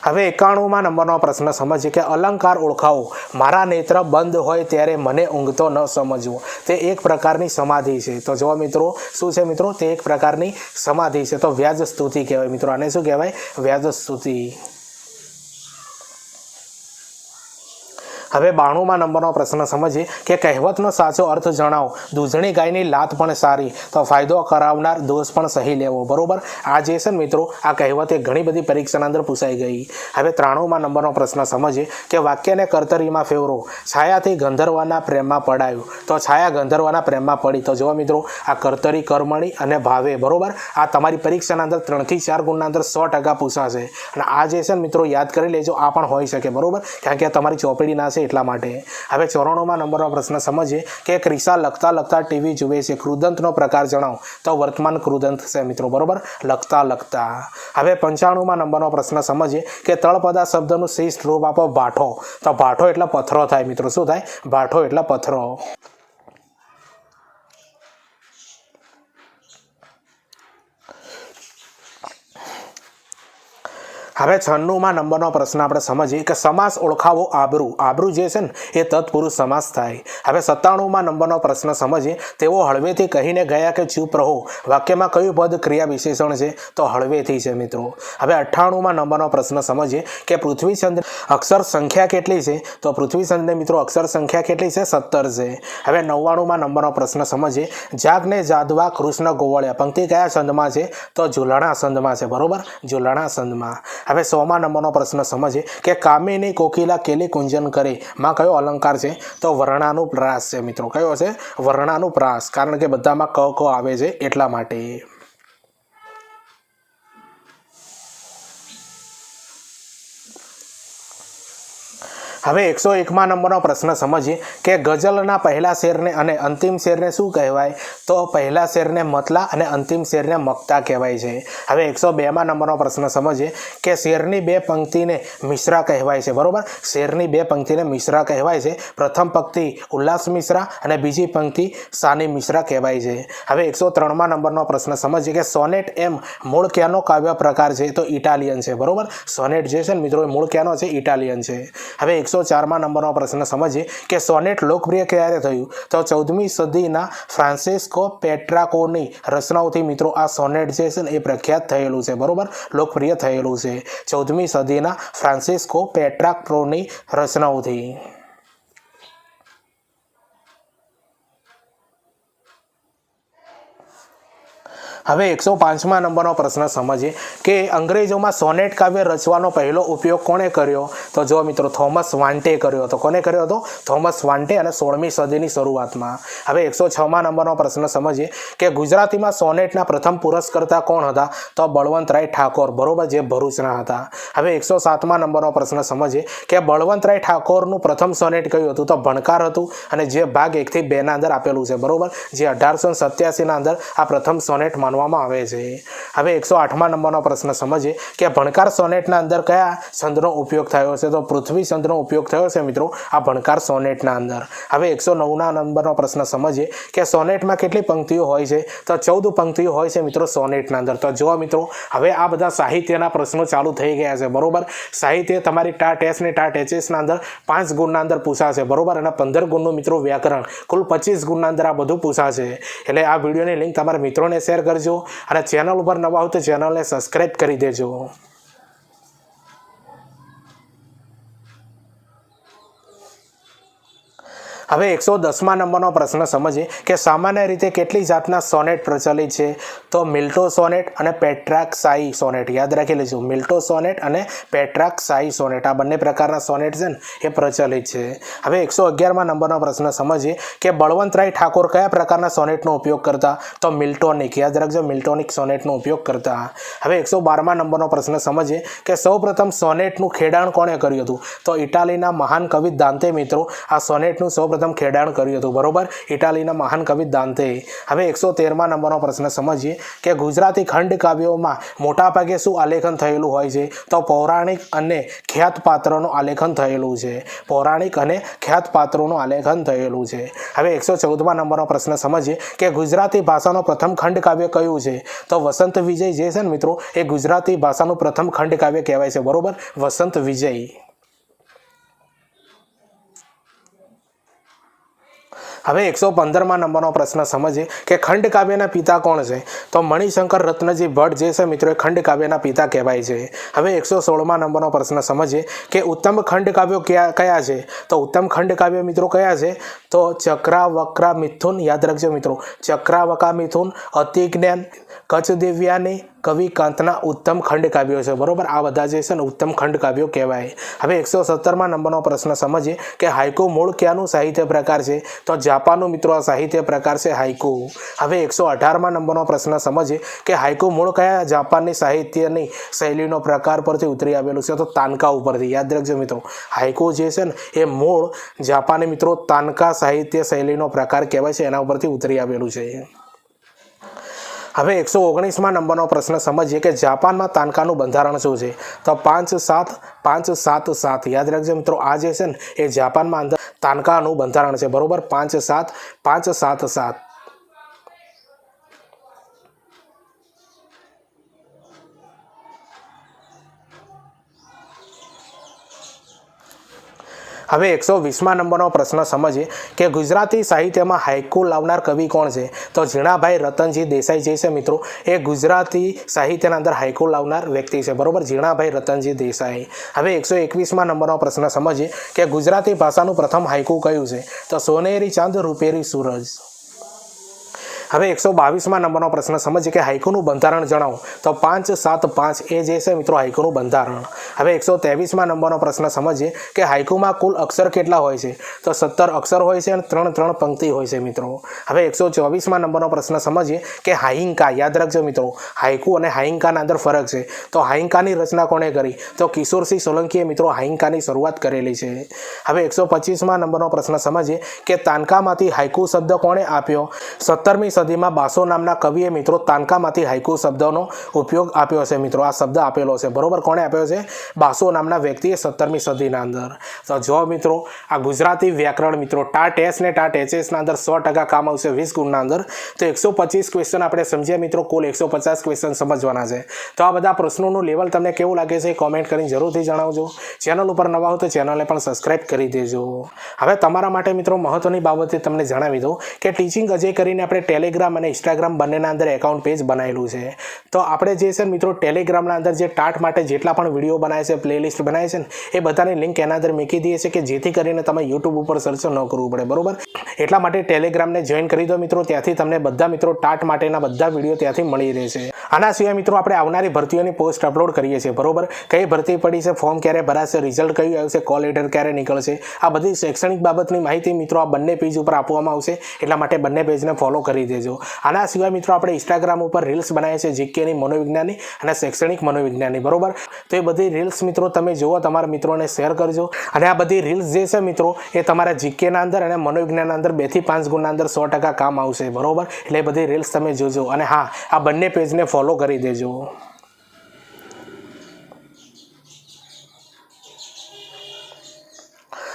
S1: હવે 91મા નંબરનો પ્રશ્ન સમજીએ કે અલંકાર ઓળખાવો। મારા નેત્ર બંધ હોય ત્યારે મને ઊંઘતો ન સમજવો। તે એક પ્રકારની સમાધિ છે। તો જો મિત્રો શું છે મિત્રો તે એક પ્રકારની સમાધિ છે। તો વ્યાજ સ્તુતિ કહેવાય મિત્રો આને શું કહેવાય વ્યાજ સ્તુતિ। હવે 92મા નંબરનો પ્રશ્ન સમજીએ કે કહેવતનો સાચો અર્થ જણાવો। દૂધણી ગાયની લાત પણ સારી તો ફાયદો કરાવનાર દોષ પણ સહી લેવો બરોબર। આ જે છે મિત્રો આ કહેવત એ ઘણી બધી પરીક્ષાના અંદર પૂછાઈ ગઈ। હવે 93મા નંબરનો પ્રશ્ન સમજીએ કે વાક્યને કર્તરીમાં ફેરવો। છાયાથી ગંધર્વના પ્રેમમાં પડાયું। તો છાયા ગંધર્વના પ્રેમમાં પડી। તો જો મિત્રો આ કર્તરી કર્મણી અને ભાવે બરોબર આ તમારી પરીક્ષાના અંદર 3 થી 4 ગુણના અંદર 100% પૂછાશે। અને આ જે છે મિત્રો યાદ કરી લેજો આ પણ હોઈ શકે બરોબર કારણ કે તમારી ચોપડીના છે એટલા માટે। હવે 94મા નંબરનો પ્રશ્ન સમજીએ કે ક્રિશા લખતા લખતા ટીવી જુએ છે, કૃદંતનો પ્રકાર જણાવો। તો વર્તમાન કૃદંત છે મિત્રો, બરોબર, લખતા લખતા। હવે 95મા નંબરનો પ્રશ્ન સમજીએ કે તળપદા શબ્દનું શિષ્ટ રૂપ આપો ભાઠો। તો ભાઠો એટલે પથરો થાય મિત્રો, શું થાય? ભાઠો એટલે પથરો। હવે 96મા નંબરનો પ્રશ્ન આપણે સમજીએ કે સમાસ ઓળખાવો આબરૂ। આબરૂ જે છે ને એ તત્પુરુષ સમાસ થાય। હવે 97મા નંબરનો પ્રશ્ન સમજીએ તેઓ હળવેથી કહીને ગયા કે ચૂપ રહો। વાક્યમાં કયું પદ ક્રિયા વિશેષણ છે? તો હળવેથી છે મિત્રો। હવે 98મા નંબરનો પ્રશ્ન સમજીએ કે પૃથ્વીચંદ્ર અક્ષર સંખ્યા કેટલી છે? તો પૃથ્વીચંદ્રને મિત્રો અક્ષર સંખ્યા કેટલી છે? 17 છે। હવે 99મા નંબરનો પ્રશ્ન સમજીએ જાગને જાદવા કૃષ્ણ ગોવળ્યા। પંક્તિ કયા છંદમાં છે? તો ઝૂલણા છંદમાં છે, બરોબર, ઝૂલણા છંદમાં। હવે 100મા નંબરનો પ્રશ્ન સમજીએ કે કામિની કોકિલા કેલી કુંજન કરે માં કયો અલંકાર છે? તો વર્ણાનુપ્રાસ છે મિત્રો। કયો છે? વર્ણાનુપ્રાસ, કારણ કે બધામાં ક ક આવે છે એટલા માટે। હવે 101મા નંબરનો પ્રશ્ન સમજીએ કે ગઝલના પહેલા શેરને અને અંતિમ શેરને શું કહેવાય? તો પહેલા શેરને મતલા અને અંતિમ શેરને મક્તા કહેવાય છે। હવે 102મા નંબરનો પ્રશ્ન સમજીએ કે શેરની બે પંક્તિને મિશ્રા કહેવાય છે, બરોબર, શેરની બે પંક્તિને મિશ્રા કહેવાય છે। પ્રથમ પંક્તિ ઉલ્લાસ મિશ્રા અને બીજી પંક્તિ સાની મિશ્રા કહેવાય છે। હવે 103મા નંબરનો પ્રશ્ન સમજીએ કે સોનેટ એમ મૂળ ક્યાંનો કાવ્ય પ્રકાર છે? તો ઇટાલિયન છે, બરોબર, સોનેટ જે છે ને મિત્રો એ મૂળ ક્યાંનો છે? ઇટાલિયન છે। હવે 104મા નંબરનો પ્રશ્ન સમજીએ કે સોનેટ લોકપ્રિય ક્યારે થયું? તો 14મી સદીના ફ્રાન્સિસ્કો પેટ્રાકોની રચનાઓથી મિત્રો આ સોનેટ જે છે ને એ પ્રખ્યાત થયેલું છે, બરોબર, લોકપ્રિય થયેલું છે 14મી સદીના ફ્રાન્સિસ્કો પેટ્રાકોની રચનાઓથી। હવે 105મા નંબરનો પ્રશ્ન સમજીએ કે અંગ્રેજોમાં સોનેટ કાવ્ય રચવાનો પહેલો ઉપયોગ કોણે કર્યો? તો જો મિત્રો થોમસ વાન્ટે કર્યો હતો। કોને કર્યો હતો? થોમસ વાન્ટે, અને 16મી સદીની શરૂઆતમાં। હવે 106મા નંબરનો પ્રશ્ન સમજીએ કે ગુજરાતીમાં સોનેટના પ્રથમ પુરસ્કર્તા કોણ હતા? તો બળવંતરાય ઠાકોર, બરોબર, જે ભરૂચના હતા। હવે 107મા નંબરનો પ્રશ્ન સમજીએ કે બળવંતરાય ઠાકોરનું પ્રથમ સોનેટ કયું હતું? તો ભણકાર હતું, અને જે ભાગ 1 થી 2 ના અંદર આપેલું છે, બરોબર, જે 1887ના અંદર આ પ્રથમ સોનેટ માનવામાં આવે છે। હવે 108મા નંબરનો પ્રશ્ન સમજીએ કે ભણકાર સોનેટના અંદર કયા છંદનો ઉપયોગ થયો છે? તો પૃથ્વી છંદનો ઉપયોગ થયો છે મિત્રો આ ભણકાર સોનેટના અંદર। હવે 109ના નંબરનો પ્રશ્ન સમજીએ કે સોનેટમાં કેટલી પંક્તિઓ હોય છે? તો 14 પંક્તિઓ હોય છે મિત્રો સોનેટના અંદર। તો જો મિત્રો હવે આ બધા સાહિત્યના પ્રશ્નો ચાલુ થઈ ગયા છે, બરોબર, સાહિત્ય તમારી ટાટ એસ ને ટાટ એચએસના અંદર 5 ગુણના અંદર પૂછાશે, બરોબર, અને 15 ગુણનું મિત્રો વ્યાકરણ, કુલ 25 ગુણના અંદર આ બધું પૂછાશે। એટલે આ વિડીયોની લિંક તમારા મિત્રોને શેર કરજો, અને ચેનલ ઉપર નવા હો તો ચેનલને સબસ્ક્રાઇબ કરી દેજો। હવે 110મા નંબરનો પ્રશ્ન સમજીએ કે સામાન્ય રીતે કેટલી જાતના સોનેટ પ્રચલિત છે? તો મિલ્ટો સોનેટ અને પેટ્રાકસાઈ સોનેટ, યાદ રાખી લેજો, મિલ્ટો સોનેટ અને પેટ્રાકસાઈ સોનેટ, આ બંને પ્રકારના સોનેટ છે ને એ પ્રચલિત છે। હવે 111મા નંબરનો પ્રશ્ન સમજીએ કે બળવંતરાય ઠાકોર કયા પ્રકારના સોનેટનો ઉપયોગ કરતા? તો મિલ્ટોનિક, યાદ રાખજો, મિલ્ટોનિક સોનેટનો ઉપયોગ કરતા। હવે 112મા નંબરનો પ્રશ્ન સમજીએ કે સૌપ્રથમ સોનેટનું ખેડાણ કોણે કર્યું હતું? તો ઇટાલીના મહાન કવિ દાંતે મિત્રો આ સોનેટનું સૌપ્રથમ ખેડાણ કર્યું હતું, બરોબર, ઇટાલીના મહાન કવિ દાંતે। હવે 113મા નંબરનો પ્રશ્ન સમજીએ કે ગુજરાતી ખંડ કાવ્યોમાં મોટાભાગે શું આલેખન થયેલું હોય છે? તો પૌરાણિક અને ખ્યાત પાત્રનું આલેખન થયેલું છે, પૌરાણિક અને ખ્યાત પાત્રોનું આલેખન થયેલું છે। હવે 114મા નંબરનો પ્રશ્ન સમજીએ કે ગુજરાતી ભાષાનો પ્રથમ ખંડ કાવ્ય કયું છે? તો વસંત વિજય જે છે ને મિત્રો એ ગુજરાતી ભાષાનું પ્રથમ ખંડ કાવ્ય કહેવાય છે, બરોબર, વસંત વિજય। હવે 115મા નંબરનો પ્રશ્ન સમજીએ કે ખંડ કાવ્યના પિતા કોણ છે? તો મણિશંકર રત્નજી ભટ્ટ જે છે મિત્રો એ ખંડ કાવ્યના પિતા કહેવાય છે। હવે 116મા નંબરનો પ્રશ્ન સમજીએ કે ઉત્તમ ખંડ કાવ્યો કયા છે? તો ઉત્તમ ખંડ કાવ્યો મિત્રો કયા છે? તો ચક્રાવક્રા મિથુન, યાદ રાખજો મિત્રો, ચક્રાવકા મિથુન, અતિજ્ઞાન, કચ્છ દેવ્યાની, કવિકાંતના ઉત્તમ ખંડકાવ્યો છે, બરોબર। આ બધા જે છે ને ઉત્તમ ખંડકાવ્યો કહેવાય। હવે 117માં નંબરનો પ્રશ્ન સમજીએ કે હાઇકુ મૂળ ક્યાંનું સાહિત્ય પ્રકાર છે? તો જાપાનનું મિત્રો આ સાહિત્ય પ્રકાર છે હાઇકુ। હવે 118માં નંબરનો પ્રશ્ન સમજીએ કે હાઇકુ મૂળ કયા જાપાનની સાહિત્યની શૈલીનો પ્રકાર પરથી ઉતરી આવેલું છે? તો તાનકા ઉપરથી। યાદ રાખજો મિત્રો, હાઇકુ જે છે ને એ મૂળ જાપાની મિત્રો તાનકા સાહિત્ય શૈલીનો પ્રકાર કહેવાય છે, એના ઉપરથી ઉતરી આવેલું છે। હવે 119માં નંબરનો પ્રશ્ન સમજીએ કે જાપાનમાં તાનકાનું બંધારણ શું છે? તો 5-7-5-7-7। યાદ રાખજો મિત્રો, આ જે છે ને એ જાપાનમાં તાનકાનું બંધારણ છે, બરોબર। 5-7-5-7-7। હવે 120માં નંબરનો પ્રશ્ન સમજીએ કે ગુજરાતી સાહિત્યમાં હાઇકુ લાવનાર કવિ કોણ છે? તો ઝીણાભાઈ રતનજી દેસાઈ જે છે મિત્રો એ ગુજરાતી સાહિત્યના અંદર હાઇકુ લાવનાર વ્યક્તિ છે, બરોબર। ઝીણાભાઈ રતનજી દેસાઈ। હવે 121માં નંબરનો પ્રશ્ન સમજીએ કે ગુજરાતી ભાષાનું પ્રથમ હાઇકુ કયું છે? તો સોનેરી ચાંદ રૂપેરી સૂરજ। હવે 122માં નંબરનો પ્રશ્ન સમજીએ કે હાઇકુનું બંધારણ જણાવો। તો 5-7-5 એ જે છે મિત્રો હાઇકુનું બંધારણ। હવે 123માં નંબરનો પ્રશ્ન સમજીએ કે હાઇકુમાં કુલ અક્ષર કેટલા હોય છે? તો 17 અક્ષર હોય છે અને 3-3 પંક્તિ હોય છે મિત્રો। હવે 124માં નંબરનો પ્રશ્ન સમજીએ કે હાઈંકા। યાદ રાખજો મિત્રો, હાઇકુ અને હાઈંકાના અંદર ફરક છે। તો હાઈંકાની રચના કોણે કરી? તો કિશોરસિંહ સોલંકીએ મિત્રો હાઈંકાની શરૂઆત કરેલી છે। હવે 125માં નંબરનો પ્રશ્ન સમજીએ કે તાનકામાંથી હાઇકુ શબ્દ કોણે આપ્યો? 17મી સદીમાં બાસો નામના કવિએ મિત્રો તાનકામાંથી હાઇકુ શબ્દનો ઉપયોગ આપ્યો છે મિત્રો। આ શબ્દ આપેલો છે, બરોબર। કોણે આપ્યો છે? બાસો નામના વ્યક્તિએ 17મી સદીના અંદર। તો જો મિત્રો આ ગુજરાતી વ્યાકરણ મિત્રો ટાટ એસ ને ટાટ એચએસના અંદર 100% કામ આવશે 20 ગુણના અંદર। તો 125 ક્વેશ્ચન આપણે સમજ્યા મિત્રો, કુલ 150 ક્વેશ્ચન સમજવાના છે। તો આ બધા પ્રશ્નોનું લેવલ તમને કેવું લાગે છે કોમેન્ટ કરીને જરૂરથી જણાવજો। ચેનલ ઉપર નવા હો તો ચેનલને પણ સબસ્ક્રાઇબ કરી દેજો। હવે તમારા માટે મિત્રો મહત્વની બાબતે તમને જણાવી દઉં કે ટીચિંગ અજય કરીને આપણે ટેલિગ્રામ અને ઇન્સ્ટાગ્રામ બંનેના અંદર એકાઉન્ટ પેજ બનાવેલું છે। તો આપણે જે છે મિત્રો ટેલિગ્રામના અંદર જે ટાટ માટે જેટલા પણ વિડીયો બનાવે છે, પ્લેલિસ્ટ બનાવે છે ને એ બધાની લિંક એના અંદર મૂકી દઈએ છે કે જેથી કરીને તમે યુટ્યુબ ઉપર સર્ચ ન કરવું પડે, બરોબર। એટલા માટે ટેલિગ્રામને જોઈન કરી દો મિત્રો, ત્યાંથી તમને બધા મિત્રો ટાટ માટેના બધા વિડીયો ત્યાંથી મળી રહેશે। આના સિવાય મિત્રો આપણે આવનારી ભરતીઓની પોસ્ટ અપલોડ કરીએ છીએ, બરોબર। કઈ ભરતી પડી છે, ફોર્મ ક્યારે ભરાશે, રિઝલ્ટ કયું આવશે, કોલ લેટર ક્યારે નીકળશે, આ બધી શૈક્ષણિક બાબતની માહિતી મિત્રો આ બંને પેજ ઉપર આપવામાં આવશે, એટલા માટે બંને પેજને ફોલો કરી દેજો। આના સિવાય મિત્રો આપણે ઇન્સ્ટાગ્રામ ઉપર રીલ્સ બનાવીએ છીએ જીકેની, મનોવિજ્ઞાનની અને શૈક્ષણિક મનોવિજ્ઞાનની, બરોબર। તો એ બધી રીલ્સ મિત્રો તમે જુઓ, તમારા મિત્રોને શેર કરજો। અને આ બધી રીલ્સ જે છે મિત્રો એ તમારા જીકેના અંદર અને મનોવિજ્ઞાનના અંદર 2 થી 5 ગુણના અંદર 100% કામ આવશે, બરોબર। એટલે એ બધી રીલ્સ તમે જોજો અને હા, આ બંને પેજને ફોલો કરી દેજો।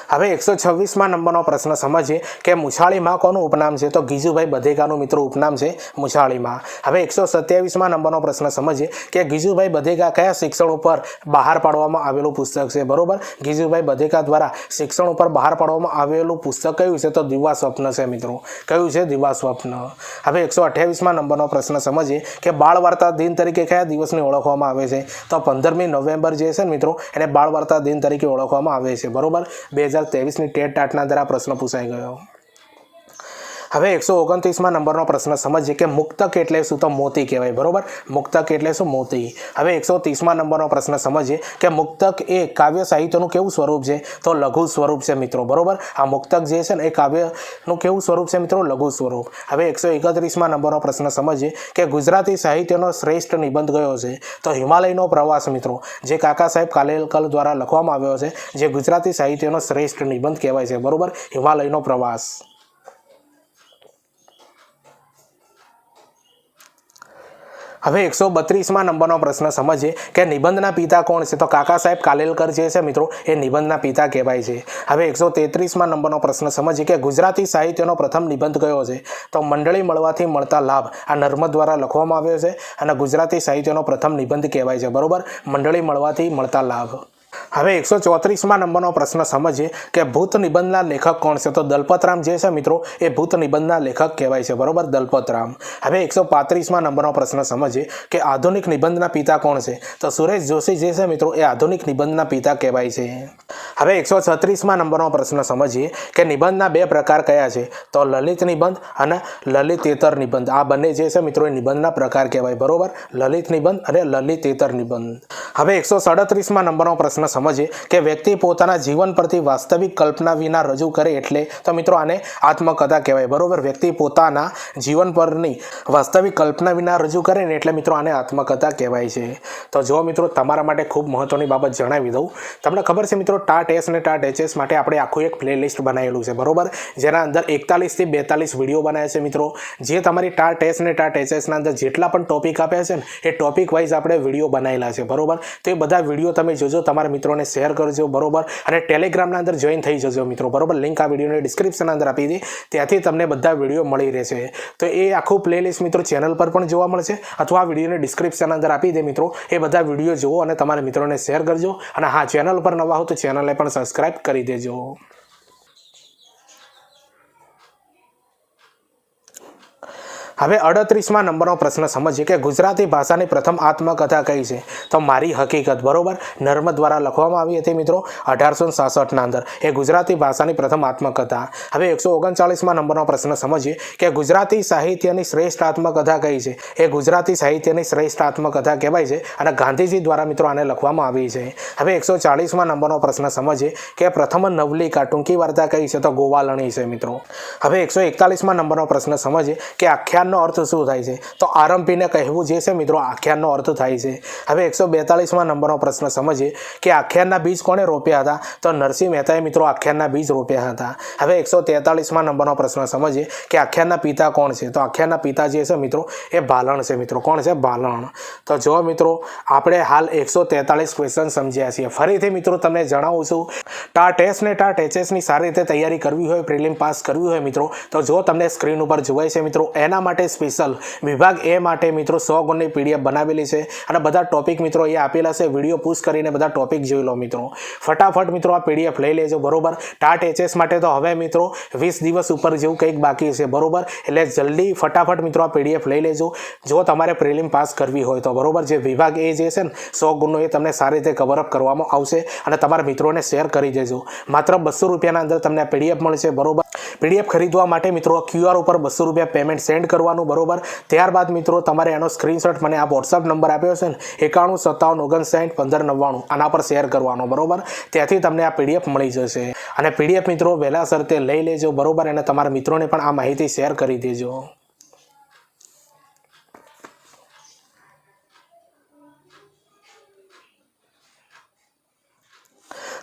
S1: હવે 126માં નંબરનો પ્રશ્ન સમજીએ કે મુછાળીમાં કોનું ઉપનામ છે? તો ગીજુભાઈ બધેકાનું મિત્રો ઉપનામ છે મુછાળીમાં। હવે 127માં નંબરનો પ્રશ્ન સમજીએ કે ગીજુભાઈ બધેકા કયા શિક્ષણ ઉપર બહાર પાડવામાં આવેલું પુસ્તક છે? બરોબર, ગીજુભાઈ બધેકા દ્વારા શિક્ષણ ઉપર બહાર પાડવામાં આવેલું પુસ્તક કયું છે? તો દીવા સ્વપ્ન છે મિત્રો। કયું છે? દીવા સ્વપ્ન। હવે 128માં નંબરનો પ્રશ્ન સમજીએ કે બાળ વાર્તા દિન તરીકે કયા દિવસને ઓળખવામાં આવે છે? તો 15મી નવેમ્બર જે છે મિત્રો એને બાળ વાર્તા દિન તરીકે ઓળખવામાં આવે છે, બરોબર। 2023ની ટેટ ટાટના અંદર આ પ્રશ્ન પૂછાઈ ગયો। હવે 129માં નંબરનો પ્રશ્ન સમજીએ કે મુક્તક એટલે શું? તો મોતી કહેવાય, બરોબર। મુક્તક એટલે શું? મોતી। હવે 130માં નંબરનો પ્રશ્ન સમજીએ કે મુક્તક એ કાવ્ય સાહિત્યનું કેવું સ્વરૂપ છે? તો લઘુ સ્વરૂપ છે મિત્રો, બરોબર। આ મુક્તક જે છે ને એ કાવ્યનું કેવું સ્વરૂપ છે મિત્રો? લઘુ સ્વરૂપ। હવે 131માં નંબરનો પ્રશ્ન સમજીએ કે ગુજરાતી સાહિત્યનો શ્રેષ્ઠ નિબંધ કયો છે? તો હિમાલયનો પ્રવાસ મિત્રો, જે કાકા સાહેબ કાલેલકર દ્વારા લખવામાં આવ્યો છે, જે ગુજરાતી સાહિત્યનો શ્રેષ્ઠ નિબંધ કહેવાય છે, બરોબર। હિમાલયનો પ્રવાસ। હવે 132માં નંબરનો પ્રશ્ન સમજીએ કે નિબંધના પિતા કોણ છે? તો કાકા સાહેબ કાલેલકર જે છે મિત્રો એ નિબંધના પિતા કહેવાય છે। હવે 133માં નંબરનો પ્રશ્ન સમજીએ કે ગુજરાતી સાહિત્યનો પ્રથમ નિબંધ કયો છે? તો મંડળી મળવાથી મળતા લાભ આ નર્મદ દ્વારા લખવામાં આવ્યો છે અને ગુજરાતી સાહિત્યનો પ્રથમ નિબંધ કહેવાય છે, બરોબર। મંડળી મળવાથી મળતા લાભ। હવે 134માં નંબરનો પ્રશ્ન સમજીએ કે ભૂત નિબંધના લેખક કોણ છે? તો દલપતરામ જે છે મિત્રો એ ભૂત નિબંધના લેખક કહેવાય છે, બરોબર, દલપતરામ। હવે 135માં નંબરનો પ્રશ્ન સમજીએ કે આધુનિક નિબંધના પિતા કોણ છે? તો સુરેશ જોશી જે છે મિત્રો એ આધુનિક નિબંધના પિતા કહેવાય છે। હવે 136માં નંબરનો પ્રશ્ન સમજીએ કે નિબંધના બે પ્રકાર કયા છે? તો લલિત નિબંધ અને લલિતેતર નિબંધ. આ બંને જે છે મિત્રો એ નિબંધના પ્રકાર કહેવાય, બરોબર. લલિત નિબંધ અને લલિતેતર નિબંધ. હવે 137માં નંબરનો પ્રશ્ન સમજીએ કે વ્યક્તિ પોતાના જીવન પરથી વાસ્તવિક કલ્પના વિના રજૂ કરે એટલે? તો મિત્રો આને આત્મકથા કહેવાય, બરોબર. વ્યક્તિ પોતાના જીવન પરની વાસ્તવિક કલ્પના વિના રજૂ કરે ને એટલે મિત્રો આને આત્મકથા કહેવાય છે. તો જો મિત્રો તમારા માટે ખૂબ મહત્વની બાબત જણાવી દઉં. તમને ખબર છે મિત્રો ટાટ એસ અને ટાટ એચએસ માટે આપણે આખું એક પ્લેલિસ્ટ બનાવેલું છે, બરોબર. જેના અંદર 41 થી 42 વિડીયો બનાવ્યા છે મિત્રો. જે તમારી ટાટ એસ અને ટાટ એચએસના અંદર જેટલા પણ ટોપિક આપ્યા છે ને એ ટોપિક વાઇઝ આપણે વિડીયો બનાવેલા છે, બરોબર. તો એ બધા વિડીયો તમે જોજો, તમારા મિત્રોને શેર કરજો, બરોબર. અને ટેલિગ્રામના અંદર જોઈન થઈ જજો મિત્રો, બરોબર. લિંક આ વિડીયોની ડિસ્ક્રિપ્શન અંદર આપી દી, ત્યાંથી તમને બધા વિડીયો મળી રહેશે. તો એ આખું પ્લેલિસ્ટ મિત્રો ચેનલ પર પણ જોવા મળશે, અથવા આ વિડીયોની ડિસ્ક્રિપ્શન અંદર આપી દે મિત્રો. એ બધા વિડીયો જુઓ અને તમારા મિત્રોને શેર કરજો. અને હા, ચેનલ પર નવા હો તો ચેનલને પણ સબસ્ક્રાઇબ કરી દેજો. હવે 38માં નંબરનો પ્રશ્ન સમજીએ કે ગુજરાતી ભાષાની પ્રથમ આત્મકથા કઈ છે? તો મારી હકીકત, બરોબર. નર્મદ દ્વારા લખવામાં આવી હતી મિત્રો 1866ના અંદર. એ ગુજરાતી ભાષાની પ્રથમ આત્મકથા. હવે 139માં નંબરનો પ્રશ્ન સમજીએ કે ગુજરાતી સાહિત્યની શ્રેષ્ઠ આત્મકથા કઈ છે? એ ગુજરાતી સાહિત્યની શ્રેષ્ઠ આત્મકથા કહેવાય છે અને ગાંધીજી દ્વારા મિત્રો આને લખવામાં આવી છે. હવે 140માં નંબરનો પ્રશ્ન સમજીએ કે પ્રથમ નવલિકા ટૂંકી વાર્તા કઈ છે? તો ગોવાલણી છે મિત્રો. હવે 141માં નંબરનો પ્રશ્ન સમજીએ કે આખ્યાન નો અર્થ શું થાય છે? તો આરંભીને કહેવું જે છે મિત્રો આખ્યાનનો અર્થ થાય છે. હવે 142માં નંબરનો પ્રશ્ન સમજીએ કે આખ્યાનના બીજ કોણે રોપ્યા હતા? તો નરસિંહ મહેતાએ મિત્રો આખ્યાનના બીજ રોપ્યા હતા. હવે 143માં નંબરનો પ્રશ્ન સમજીએ કે આખ્યાનના પિતા કોણ છે? તો આખ્યાનના પિતા જે છે મિત્રો એ ભાલણ છે મિત્રો. કોણ છે? ભાલણ. તો જો મિત્રો આપણે હાલ 143 ક્વેશ્ચન સમજ્યા છીએ. ફરીથી મિત્રો તમને જણાવું છું, ટાટ એસ ને ટાટ એચએસની સારી રીતે તૈયારી કરવી હોય, પ્રિલિમ પાસ કરવી હોય મિત્રો, તો જો તમને સ્ક્રીન ઉપર જોવાય છે મિત્રો, એના માટે સ્પેશિયલ વિભાગ એ માટે મિત્રો 100 ગુણની પીડીએફ બનાવેલી છે અને બધા ટોપિક મિત્રો એ આપેલા છે. વિડીયો પુશ કરીને બધા ટોપિક જોઈ લો મિત્રો. ફટાફટ મિત્રો આ પીડીએફ લઈ લેજો, બરોબર. ટાટ એચએસ માટે તો હવે મિત્રો 20 દિવસ ઉપર જેવું કંઈક બાકી છે, બરોબર. એટલે જલ્દી ફટાફટ મિત્રો આ પીડીએફ લઈ લેજો જો તમારે પ્રિલિમ પાસ કરવી હોય તો, બરોબર. જે વિભાગ એ જે છે ને 100 ગુણનો એ તમને સારી રીતે કવરઅપ કરવામાં આવશે અને તમારા મિત્રોને શેર કરી દેજો. માત્ર 200 રૂપિયાના અંદર તમને પીડીએફ મળશે, બરોબર. પીડીએફ ખરીદવા માટે મિત્રો QR ઉપર 200 રૂપિયા પેમેન્ટ સેન્ડ કરવાનું, બરોબર. ત્યારબાદ મિત્રો તમારે એનો સ્ક્રીનશોટ મને આ વોટ્સઅપ નંબર આપ્યો છે ને 9157591599 આના પર શેર કરવાનો, બરોબર. ત્યાંથી તમને આ પીડીએફ મળી જશે અને પીડીએફ મિત્રો વહેલાસર તે લઈ લેજો, બરોબર. અને તમારા મિત્રોને પણ આ માહિતી શેર કરી દેજો.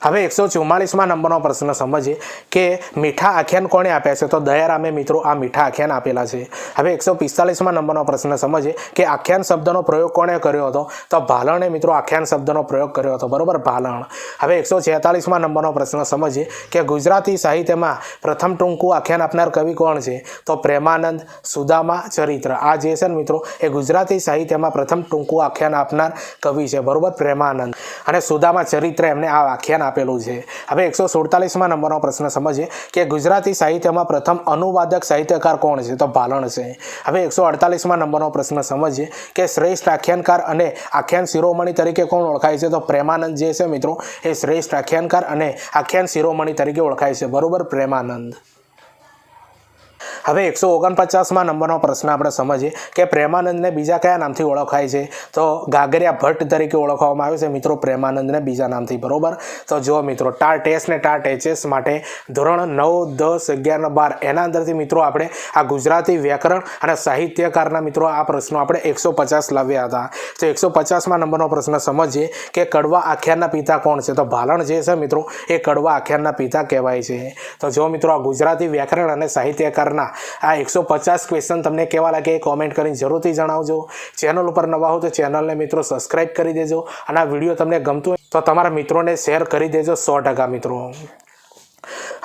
S1: હવે 144માં નંબરનો પ્રશ્ન સમજીએ કે મીઠા આખ્યાન કોણે આપ્યા છે? તો દયારામે મિત્રો આ મીઠા આખ્યાન આપેલા છે. હવે 145માં નંબરનો પ્રશ્ન સમજીએ કે આખ્યાન શબ્દનો પ્રયોગ કોણે કર્યો હતો? તો ભાલણે મિત્રો આખ્યાન શબ્દનો પ્રયોગ કર્યો હતો, બરોબર. ભાલણ. હવે 146માં નંબરનો પ્રશ્ન સમજીએ કે ગુજરાતી સાહિત્યમાં પ્રથમ ટૂંકું આખ્યાન આપનાર કવિ કોણ છે? તો પ્રેમાનંદ, સુદામા, ચરિત્ર. આ જે છે ને મિત્રો એ ગુજરાતી સાહિત્યમાં પ્રથમ ટૂંકું આખ્યાન આપનાર કવિ છે, બરોબર. પ્રેમાનંદ અને સુદામા ચરિત્ર એમને આ આખ્યાન આપેલું છે. હવે 147માં નંબરનો પ્રશ્ન સમજીએ કે ગુજરાતી સાહિત્યમાં પ્રથમ અનુવાદક સાહિત્યકાર કોણ છે? તો ભાલણ છે. હવે 148માં નંબરનો પ્રશ્ન સમજીએ કે શ્રેષ્ઠ આખ્યાનકાર અને આખ્યાન શિરોમણી તરીકે કોણ ઓળખાય છે? તો પ્રેમાનંદ જે છે મિત્રો એ શ્રેષ્ઠ આખ્યાનકાર અને આખ્યાન શિરોમણી તરીકે ઓળખાય છે, બરોબર. પ્રેમાનંદ. હવે 149માં નંબરનો પ્રશ્ન આપણે સમજીએ કે પ્રેમાનંદને બીજા કયા નામથી ઓળખાય છે? તો ગાગરિયા ભટ્ટ તરીકે ઓળખવામાં આવે છે મિત્રો પ્રેમાનંદને બીજા નામથી, બરોબર. તો જો મિત્રો ટાટ એસ ને ટાટ એચએસ માટે ધોરણ 9, 10, 11, 12 એના અંદરથી મિત્રો આપણે આ ગુજરાતી વ્યાકરણ અને સાહિત્યકારના મિત્રો આ પ્રશ્નો આપણે 150 લાવ્યા હતા. તો 150માં નંબરનો પ્રશ્ન સમજીએ કે કડવા આખ્યાનના પિતા કોણ છે? તો ભાલણ જે છે મિત્રો એ કડવા આખ્યાનના પિતા કહેવાય છે. તો જો મિત્રો આ ગુજરાતી વ્યાકરણ અને સાહિત્યકારના આ 150 ક્વેશ્ચન તમને કેવા લાગે એ કોમેન્ટ કરીને જરૂરથી જણાવજો. ચેનલ ઉપર નવા હો તો ચેનલને મિત્રો સબસ્ક્રાઇબ કરી દેજો અને આ વિડીયો તમને ગમતું હોય તો તમારા મિત્રોને શેર કરી દેજો 100% મિત્રો.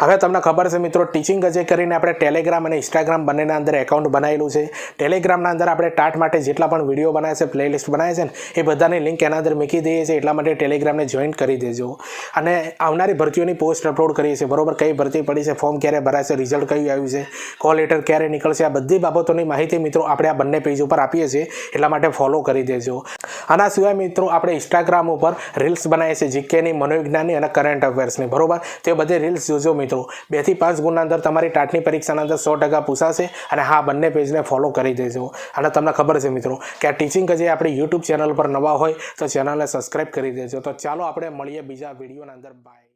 S1: હવે તમને ખબર છે મિત્રો, ટીચિંગ અજય કરીને આપણે ટેલિગ્રામ અને ઇન્સ્ટાગ્રામ બંનેના અંદર એકાઉન્ટ બનાવેલું છે. ટેલિગ્રામના અંદર આપણે ટાટ માટે જેટલા પણ વિડીયો બનાવે છે, પ્લેલિસ્ટ બનાવે છે ને, એ બધાની લિંક એના અંદર મૂકી દઈએ છીએ. એટલા માટે ટેલિગ્રામને જોઈન કરી દેજો. અને આવનારી ભરતીઓની પોસ્ટ અપલોડ કરીએ છીએ, બરોબર? કઈ ભરતી પડી છે, ફોર્મ ક્યારે ભરાય છે, રિઝલ્ટ કયું આવ્યું છે, કોલ લેટર ક્યારે નીકળશે, આ બધી બાબતોની માહિતી મિત્રો આપણે આ બંને પેજ ઉપર આપીએ છીએ. એટલા માટે ફોલો કરી દેજો. આના સિવાય મિત્રો આપણે ઇન્સ્ટાગ્રામ ઉપર રીલ્સ બનાવીએ છીએ, જીકેની, મનોવિજ્ઞાનની અને કરંટ અફેર્સની, બરોબર? તે બધી રીલ્સ જોજો મિત્રો. 2 થી 5 ગુણના અંદર તમારી ટાટની પરીક્ષાના અંદર 100% પૂછાશે. અને હા, બંને પેજને ફોલો કરી દેજો. અને તમને ખબર છે મિત્રો કે આ ટીચિંગ જે આપણી યુટ્યુબ ચેનલ પર નવા હોય તો ચેનલને સબસ્ક્રાઈબ કરી દેજો. તો ચાલો આપણે મળીએ બીજા વિડીયોના અંદર. બાય.